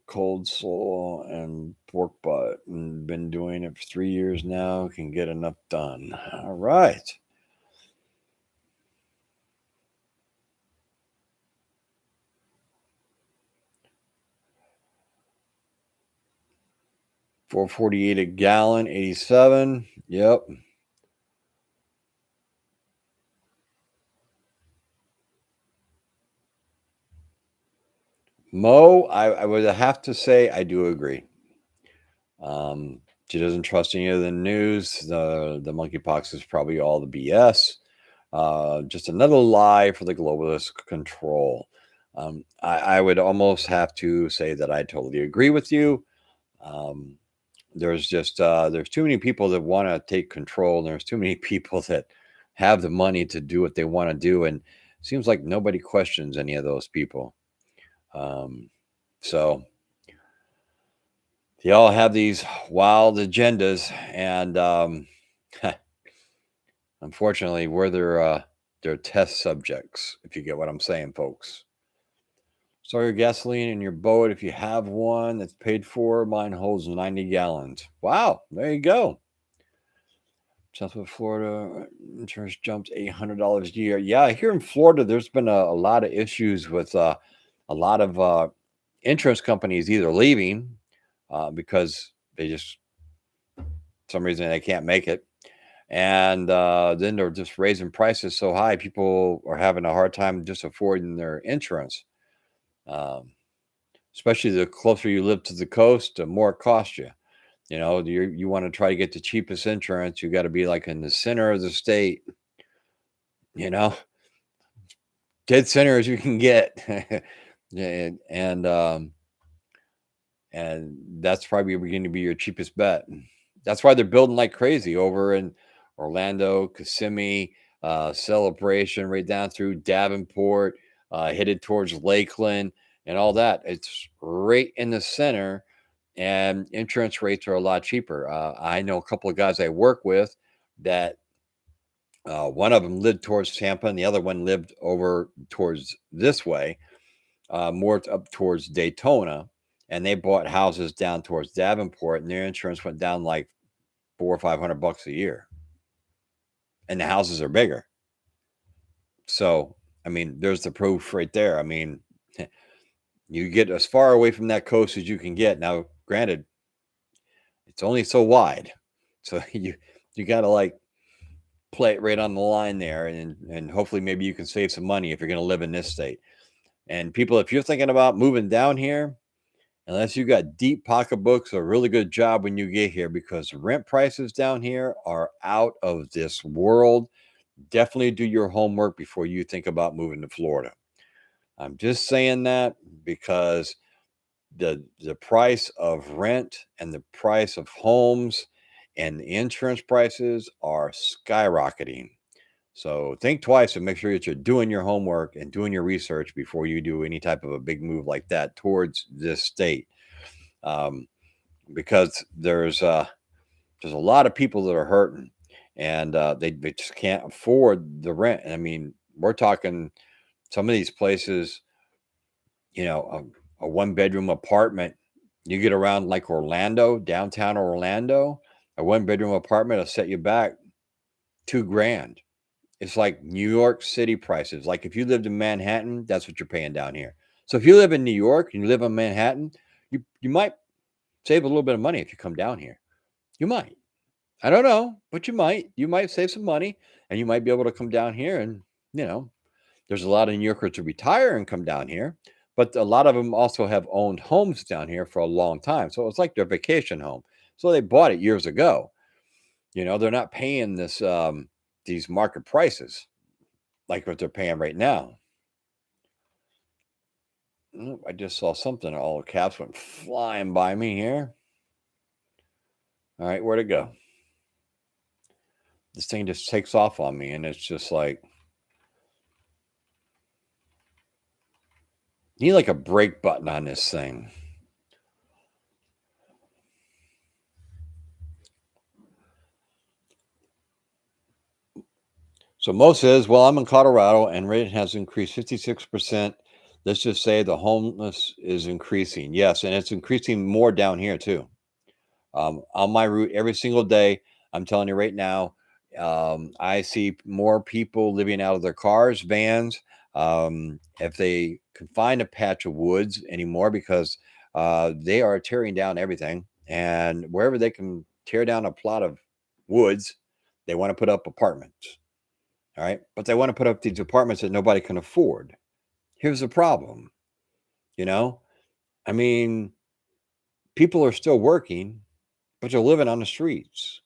cold slaw, and pork butt. And been doing it for 3 years now. Can get enough done. All right. $4.48 a gallon, 87. Yep. Mo, I would have to say I do agree. She doesn't trust any of the news. The monkeypox is probably all the BS. Just another lie for the globalist control. I would almost have to say that I totally agree with you. There's too many people that want to take control, and there's too many people that have the money to do what they want to do, and it seems like nobody questions any of those people. So they all have these wild agendas, and unfortunately, we're their test subjects. If you get what I'm saying, folks. Store your gasoline in your boat if you have one that's paid for. Mine holds 90 gallons. Wow, there you go. Southwest Florida insurance jumps $800 a year. Yeah, here in Florida, there's been a lot of issues with a lot of insurance companies either leaving because they just some reason they can't make it, and then they're just raising prices so high, people are having a hard time just affording their insurance. Especially the closer you live to the coast, the more it costs you. You want to try to get the cheapest insurance, you got to be like in the center of the state, you know, dead center as you can get. Yeah, and that's probably going to be your cheapest bet. That's why they're building like crazy over in Orlando, Kissimmee, Celebration, right down through Davenport, headed towards Lakeland, and all that. It's right in the center, and insurance rates are a lot cheaper. I know a couple of guys I work with that one of them lived towards Tampa, and the other one lived over towards this way, more up towards Daytona, and they bought houses down towards Davenport, and their insurance went down like $400 or $500 a year, and the houses are bigger. So, I mean, there's the proof right there. I mean, you get as far away from that coast as you can get. Now, granted, it's only so wide, so you got to like play it right on the line there, and hopefully maybe you can save some money if you're going to live in this state. And people, if you're thinking about moving down here, unless you got deep pocketbooks, a really good job when you get here, because rent prices down here are out of this world. Definitely do your homework before you think about moving to Florida. I'm just saying that because the price of rent and the price of homes and the insurance prices are skyrocketing. So think twice and make sure that you're doing your homework and doing your research before you do any type of a big move like that towards this state. Because there's a lot of people that are hurting, and they just can't afford the rent. And I mean, we're talking some of these places, a one-bedroom apartment. You get around like Orlando, downtown Orlando, a one-bedroom apartment will set you back $2,000. It's like New York City prices. Like if you lived in Manhattan, that's what you're paying down here. So if you live in New York and you live in Manhattan, you might save a little bit of money if you come down here. You might. I don't know, but you might. You might save some money, and you might be able to come down here, and you know, There's a lot of New Yorkers who retire and come down here, but a lot of them also have owned homes down here for a long time. So it's like their vacation home. So they bought it years ago. They're not paying these market prices like what they're paying right now. I just saw something. All caps went flying by me here. All right, where'd it go? This thing just takes off on me, and it's just like, you need like a brake button on this thing. So Mo says, well, I'm in Colorado and rate has increased 56%. Let's just say the homeless is increasing. Yes, and it's increasing more down here too. On my route every single day, I'm telling you right now, I see more people living out of their cars, vans, if they can find a patch of woods anymore, because they are tearing down everything. And wherever they can tear down a plot of woods, they want to put up apartments. All right. But they want to put up these apartments that nobody can afford. Here's the problem. I mean, people are still working, but they're living on the streets.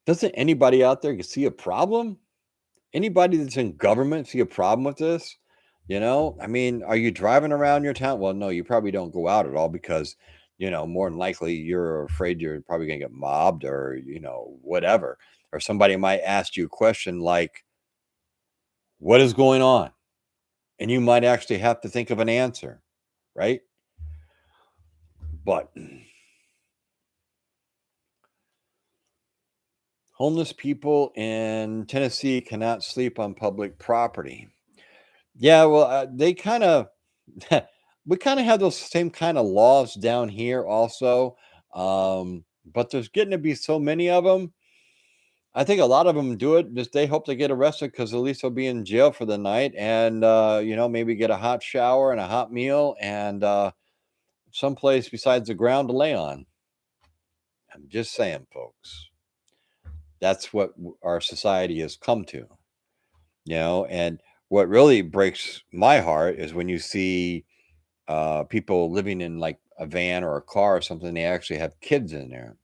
Doesn't anybody out there see a problem? Anybody that's in government see a problem with this? I mean, are you driving around your town? Well, no, you probably don't go out at all because, more than likely you're afraid you're probably going to get mobbed or, whatever. Or somebody might ask you a question like, what is going on? And you might actually have to think of an answer, right? But homeless people in Tennessee cannot sleep on public property. Yeah, well, they kind of, we kind of have those same kind of laws down here also. But there's getting to be so many of them. I think a lot of them do it just they hope they get arrested because at least they'll be in jail for the night and, maybe get a hot shower and a hot meal and someplace besides the ground to lay on. I'm just saying, folks. That's what our society has come to, and what really breaks my heart is when you see people living in like a van or a car or something, they actually have kids in there.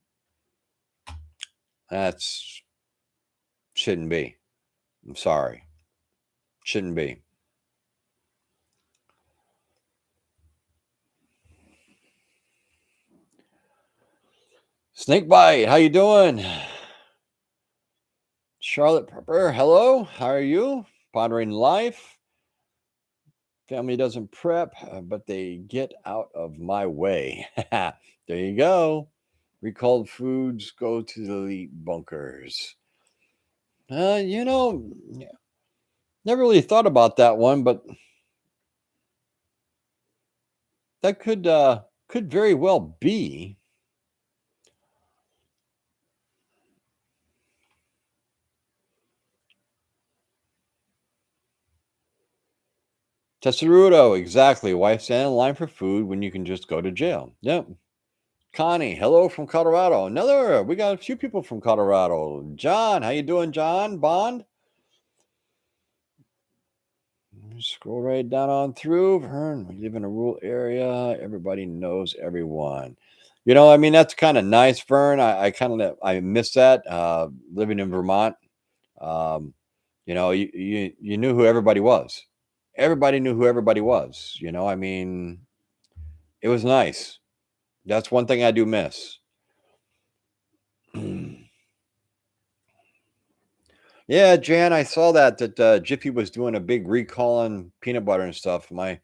That's shouldn't be. I'm sorry. Shouldn't be. Snakebite, how you doing? Charlotte Prepper, hello. How are you? Pondering life. Family doesn't prep, but they get out of my way. There you go. Recalled foods go to the elite bunkers. Yeah, never really thought about that one, but that could very well be. Tesarudo, exactly. Why stand in line for food when you can just go to jail? Yep. Connie, hello from Colorado. We got a few people from Colorado. John, how you doing, John? Bond? Scroll right down on through. Vern, we live in a rural area. Everybody knows everyone. I mean, that's kind of nice, Vern. I miss that. Living in Vermont. You knew who everybody was. Everybody knew who everybody was. I mean, it was nice. That's one thing I do miss. Yeah, Jan, I saw that Jiffy was doing a big recall on peanut butter and stuff. My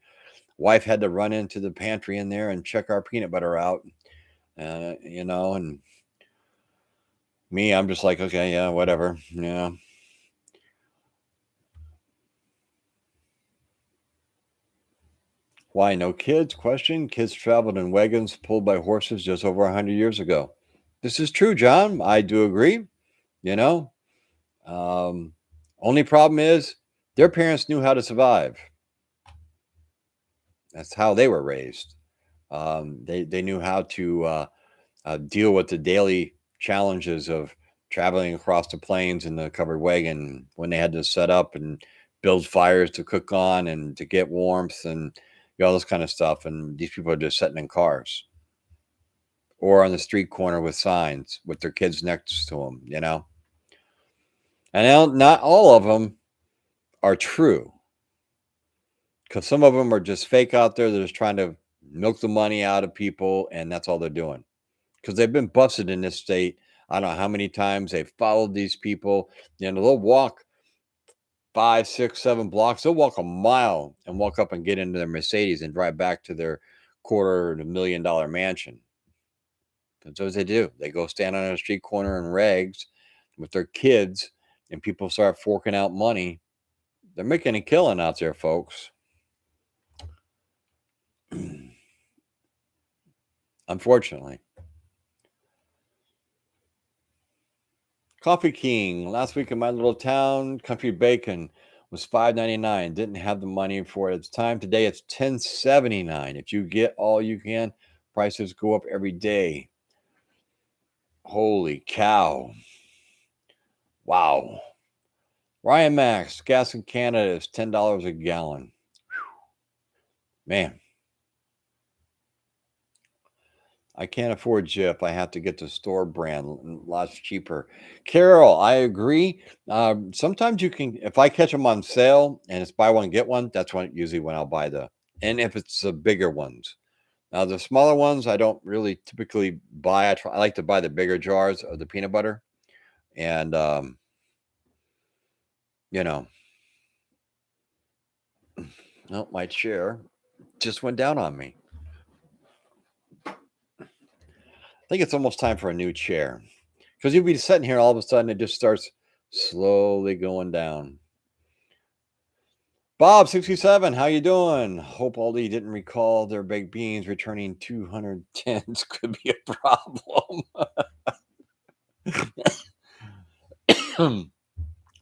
wife had to run into the pantry in there and check our peanut butter out. And me, I'm just like, okay, yeah, whatever. Yeah. Why no kids? Question. Kids traveled in wagons pulled by horses just over 100 years ago. This is true, John. I do agree. You know, only problem is their parents knew how to survive. That's how they were raised. They knew how to deal with the daily challenges of traveling across the plains in the covered wagon when they had to set up and build fires to cook on and to get warmth and all this kind of stuff. And these people are just sitting in cars or on the street corner with signs with their kids next to them, And not all of them are true, because some of them are just fake out there. They're just trying to milk the money out of people, and that's all they're doing. Because they've been busted in this state. I don't know how many times they've followed these people. They'll walk 5, 6, 7 blocks. They'll walk a mile and walk up and get into their Mercedes and drive back to their $250,000 mansion. That's what they do. They go stand on a street corner in rags with their kids, and people start forking out money. They're making a killing out there, folks. Unfortunately. Coffee King. Last week in my little town, country bacon was $5.99. Didn't have the money for it at the time. Today it's $10.79. If you get all you can, prices go up every day. Holy cow. Wow. Ryan Max, gas in Canada is $10 a gallon. Man. I can't afford Jif. I have to get the store brand, lots cheaper. Carol, I agree. Sometimes you can, if I catch them on sale and it's buy one, get one, that's usually when I'll buy and if it's the bigger ones. Now, the smaller ones, I don't really typically buy. I like to buy the bigger jars of the peanut butter. And, my chair just went down on me. I think it's almost time for a new chair, because you'll be sitting here, all of a sudden it just starts slowly going down. Bob 67, how you doing? Hope Aldi didn't recall their baked beans. Returning 210s could be a problem.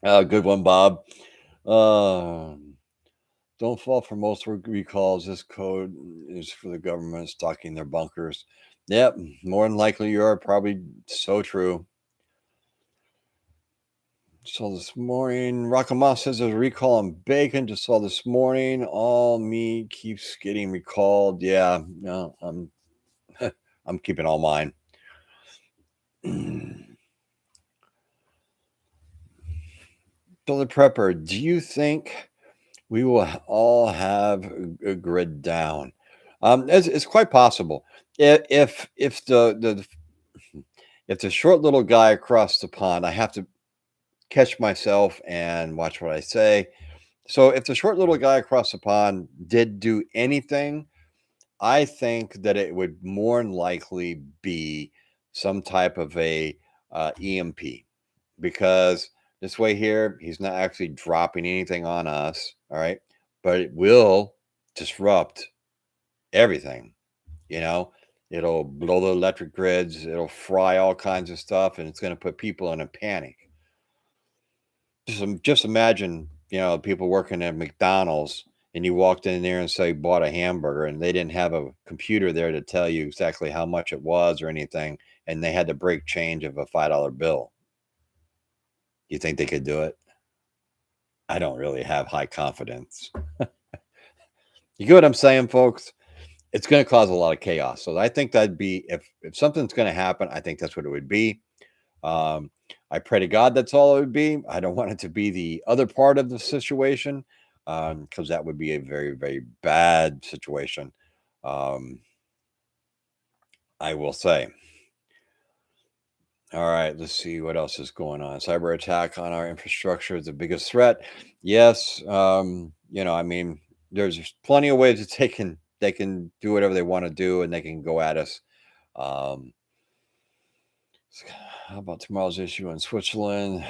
Good one, Bob. Don't fall for most recalls. This code is for the government stocking their bunkers. Yep, more than likely you are probably so true. So this morning, Rockamoss says there's a recall on bacon. Just saw this morning. All meat keeps getting recalled. Yeah, no, I'm keeping all mine. Billy Prepper, do you think we will all have a grid down? It's quite possible. If the short little guy across the pond, I have to catch myself and watch what I say. So if the short little guy across the pond did do anything, I think that it would more than likely be some type of a EMP, because this way here, he's not actually dropping anything on us. All right. But it will disrupt everything. It'll blow the electric grids. It'll fry all kinds of stuff. And it's going to put people in a panic. Just imagine, people working at McDonald's, and you walked in there and say bought a hamburger, and they didn't have a computer there to tell you exactly how much it was or anything, and they had to break change of a $5 bill. You think they could do it? I don't really have high confidence. You get what I'm saying, folks? It's going to cause a lot of chaos. So I think that'd be, if something's going to happen, I think that's what it would be. I pray to God that's all it would be. I don't want it to be the other part of the situation, because that would be a very, very bad situation. I will say. All right, let's see what else is going on. Cyber attack on our infrastructure is the biggest threat. Yes, there's plenty of ways that they can do whatever they want to do, and they can go at us. How about tomorrow's issue in Switzerland?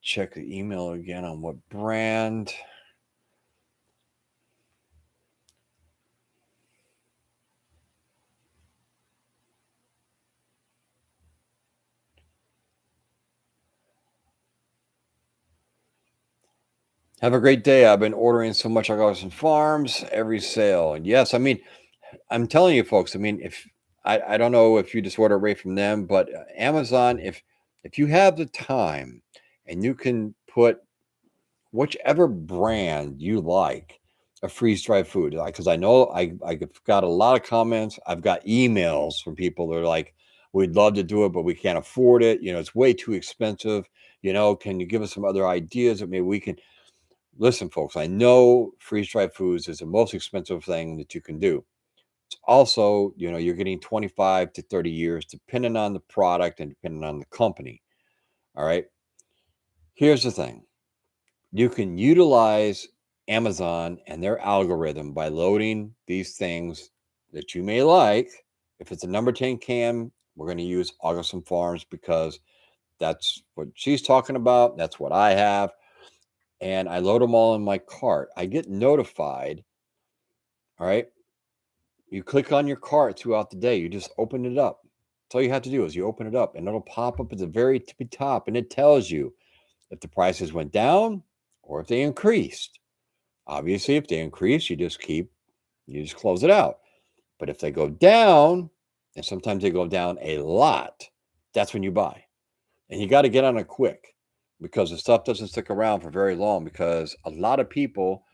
Check the email again on what brand. Have a great day. I've been ordering so much Argos and Farms every sale. And yes, I'm telling you, folks, if I don't know if you just order right from them, but Amazon, if you have the time and you can put whichever brand you like of freeze-dried food, because I know I've got a lot of comments. I've got emails from people that are like, we'd love to do it, but we can't afford it. It's way too expensive. Can you give us some other ideas that maybe we can listen, folks? I know freeze-dried foods is the most expensive thing that you can do. It's also, you're getting 25 to 30 years, depending on the product and depending on the company. All right. Here's the thing. You can utilize Amazon and their algorithm by loading these things that you may like. If it's a number 10 can, we're going to use Augustin Farms because that's what she's talking about. That's what I have. And I load them all in my cart. I get notified. All right. You click on your cart throughout the day. You just open it up. That's all you have to do is you open it up and it'll pop up at the very tippy top and it tells you if the prices went down or if they increased. Obviously, if they increase, you just close it out. But if they go down, and sometimes they go down a lot, that's when you buy. And you got to get on it quick because the stuff doesn't stick around for very long because a lot of people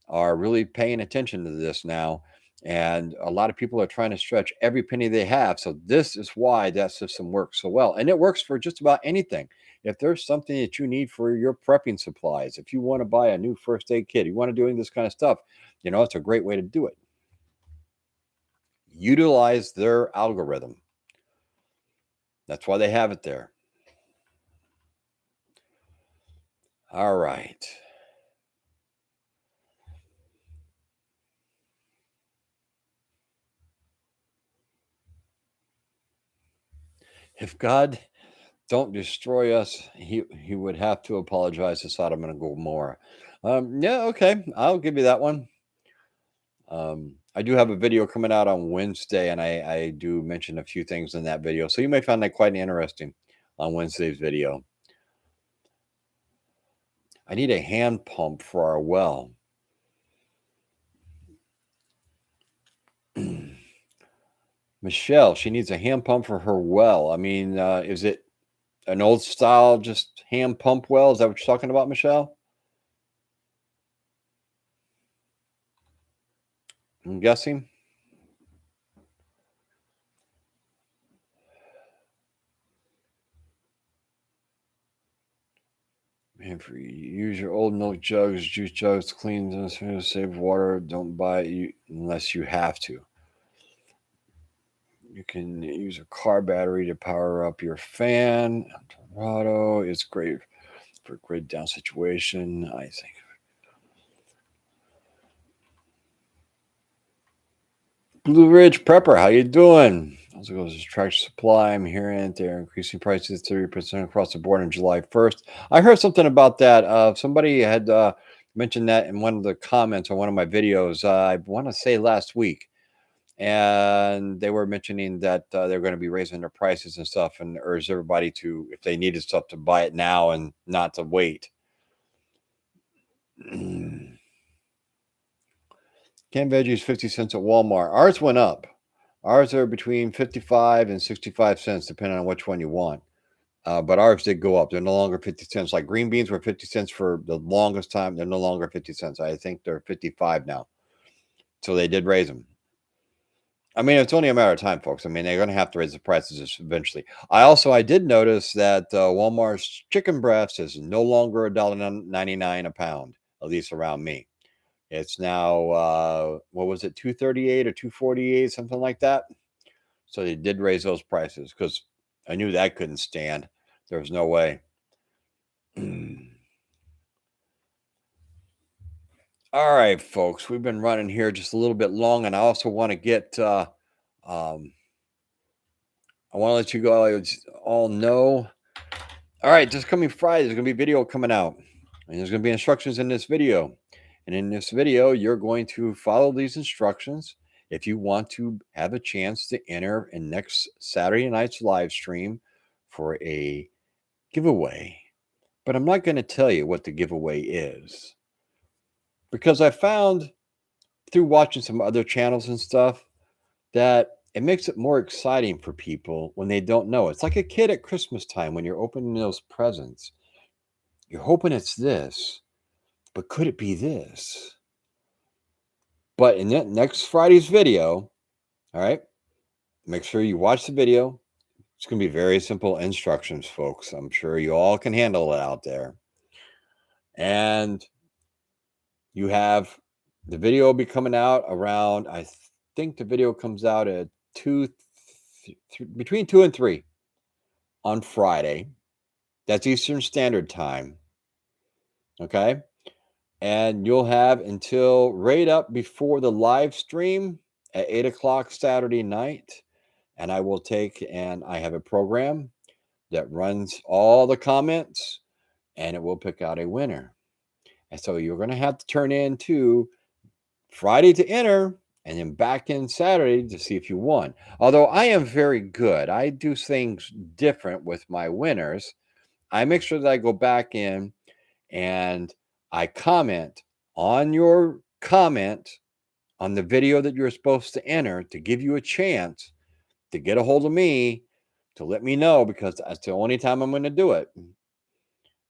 are really paying attention to this now. And a lot of people are trying to stretch every penny they have. So this is why that system works so well. And it works for just about anything. If there's something that you need for your prepping supplies, if you want to buy a new first aid kit, you want to do this kind of stuff, it's a great way to do it. Utilize their algorithm. That's why they have it there. All right. If God don't destroy us, he would have to apologize to Sodom and Gomorrah. Yeah, okay, I'll give you that one. I do have a video coming out on Wednesday, and I do mention a few things in that video, so you may find that quite interesting on Wednesday's video. I need a hand pump for our well. Michelle, she needs a hand pump for her well. I mean, is it an old style, just hand pump well? Is that what you're talking about, Michelle? I'm guessing. If you use your old milk jugs, juice jugs, clean them, save water. Don't buy it unless you have to. You can use a car battery to power up your fan. Dorado is great for grid down situation, I think. Blue Ridge Prepper, how you doing? Also goes to Tractor Supply. I'm hearing they're increasing prices 30% across the board on July 1st. I heard something about that. Somebody had mentioned that in one of the comments on one of my videos. I want to say last week, and they were mentioning that they're going to be raising their prices and stuff, and urge everybody to, if they needed stuff, to buy it now and not to wait. Canned veggies 50 cents at Walmart. Ours went up. Ours are between 55 and 65 cents, depending on which one you want. But ours did go up. They're no longer 50 cents. Like green beans were 50 cents for the longest time. They're no longer 50 cents. I think they're 55 now. So they did raise them. I mean, it's only a matter of time, folks. I mean, they're going to have to raise the prices eventually. I did notice that Walmart's chicken breast is no longer $1.99 a pound, at least around me. It's now, what was it, $2.38 or $2.48, something like that. So they did raise those prices because I knew that couldn't stand. There was no way. All right, folks, we've been running here just a little bit long, and I also want to get, I want to let you all know. All right, this coming Friday, there's going to be a video coming out, and there's going to be instructions in this video. And in this video, you're going to follow these instructions if you want to have a chance to enter in next Saturday night's live stream for a giveaway. But I'm not going to tell you what the giveaway is, because I found through watching some other channels and stuff that it makes it more exciting for people when they don't know. It's like a kid at Christmas time when you're opening those presents. You're hoping it's this, but could it be this? But in next Friday's video, all right, make sure you watch the video. It's going to be very simple instructions, folks. I'm sure you all can handle it out there. And you have the video will be coming out around, I think the video comes out at between 2 and 3 on Friday. That's Eastern Standard Time. Okay. And you'll have until right up before the live stream at 8 o'clock Saturday night. And I will take, and I have a program that runs all the comments and it will pick out a winner. And so you're going to have to turn in to Friday to enter and then back in Saturday to see if you won. Although I am very good, I do things different with my winners. I make sure that I go back in and I comment on your comment on the video that you're supposed to enter to give you a chance to get a hold of me to let me know, because that's the only time I'm going to do it.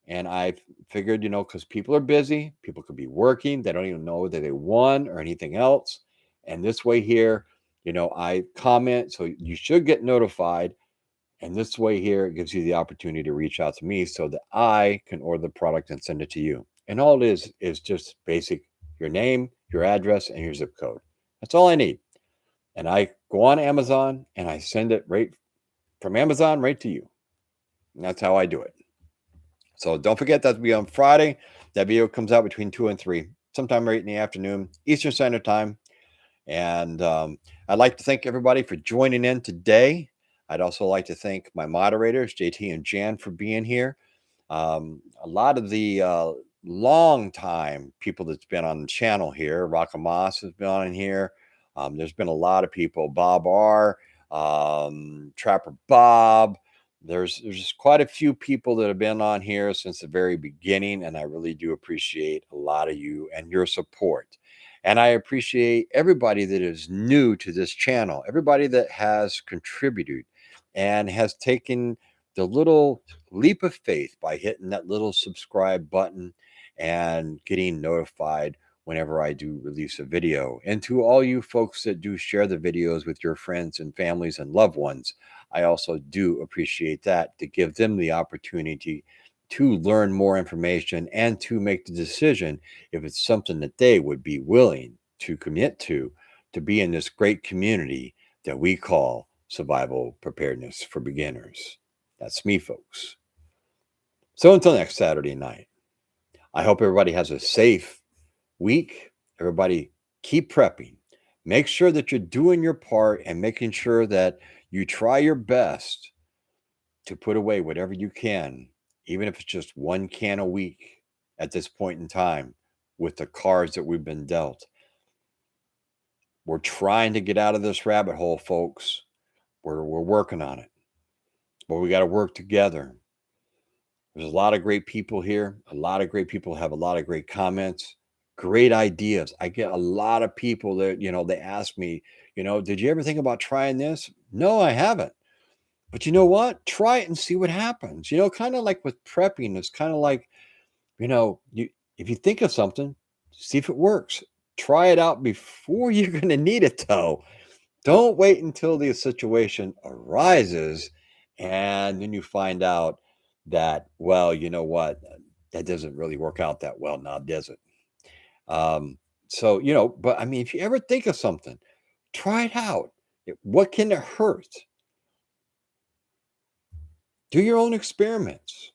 And I figured, because people are busy, people could be working, they don't even know that they won or anything else. And this way here, I comment, so you should get notified. And this way here, it gives you the opportunity to reach out to me so that I can order the product and send it to you. And all it is just basic, your name, your address, and your zip code. That's all I need. And I go on Amazon and I send it right from Amazon right to you. And that's how I do it. So don't forget that'll be on Friday. That video comes out between 2 and 3, sometime right in the afternoon, Eastern Standard Time. And I'd like to thank everybody for joining in today. I'd also like to thank my moderators, JT and Jan, for being here. A lot of the long time people that's been on the channel here, Rockamas has been on here. There's been a lot of people, Bob R, Trapper Bob. There's just quite a few people that have been on here since the very beginning, and I really do appreciate a lot of you and your support. And I appreciate everybody that is new to this channel, everybody that has contributed and has taken the little leap of faith by hitting that little subscribe button and getting notified whenever I do release a video. And to all you folks that do share the videos with your friends and families and loved ones, I also do appreciate that, to give them the opportunity to learn more information and to make the decision if it's something that they would be willing to commit to be in this great community that we call Survival Preparedness for Beginners. That's me, folks. So until next Saturday night, I hope everybody has a safe week. Everybody keep prepping. Make sure that you're doing your part and making sure that you try your best to put away whatever you can, even if it's just one can a week at this point in time with the cards that we've been dealt. We're trying to get out of this rabbit hole, folks. We're working on it, but we got to work together. There's a lot of great people here. A lot of great people have a lot of great comments, great ideas. I get a lot of people that, they ask me, did you ever think about trying this? No, I haven't. But you know what? Try it and see what happens. Kind of like with prepping, it's kind of like, if you think of something, see if it works. Try it out before you're going to need it, though. Don't wait until the situation arises and then you find out that, well, you know what? That doesn't really work out that well now, does it? But I mean, if you ever think of something, try it out. What can it hurt? Do your own experiments.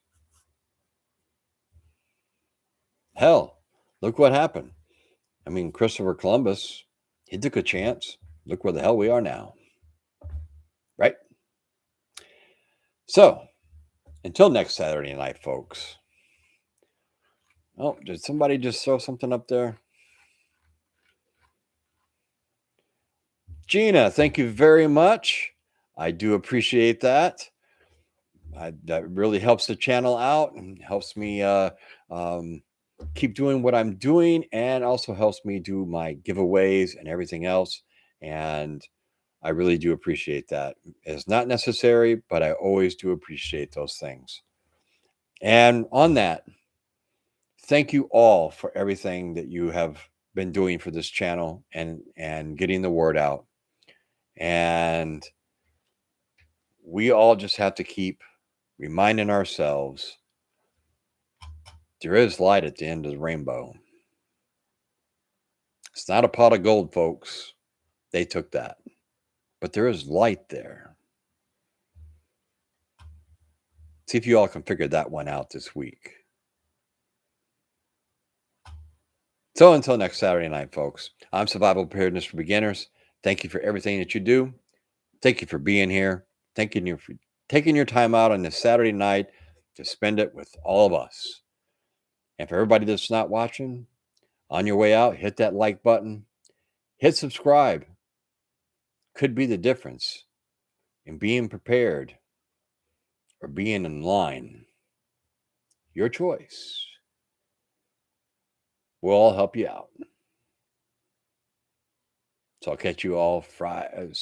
Hell, look what happened. I mean, Christopher Columbus, he took a chance. Look where the hell we are now. Right? So, until next Saturday night, folks. Oh, did somebody just throw something up there? Gina, thank you very much. I do appreciate that. That really helps the channel out and helps me keep doing what I'm doing, and also helps me do my giveaways and everything else. And I really do appreciate that. It's not necessary, but I always do appreciate those things. And on that, thank you all for everything that you have been doing for this channel and getting the word out. And we all just have to keep reminding ourselves there is light at the end of the rainbow. It's not a pot of gold, folks. They took that. But there is light there. See if you all can figure that one out this week. So until next Saturday night, folks, I'm Survival Preparedness for Beginners. Thank you for everything that you do. Thank you for being here. Thank you for taking your time out on this Saturday night to spend it with all of us. And for everybody that's not watching, on your way out, hit that like button. Hit subscribe. Could be the difference in being prepared or being in line. Your choice. We'll all help you out. So I'll catch you all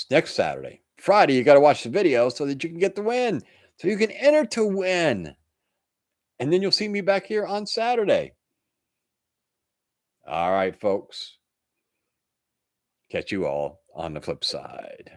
next Saturday. Friday, you got to watch the video so that you can get the win. So you can enter to win. And then you'll see me back here on Saturday. All right, folks. Catch you all on the flip side.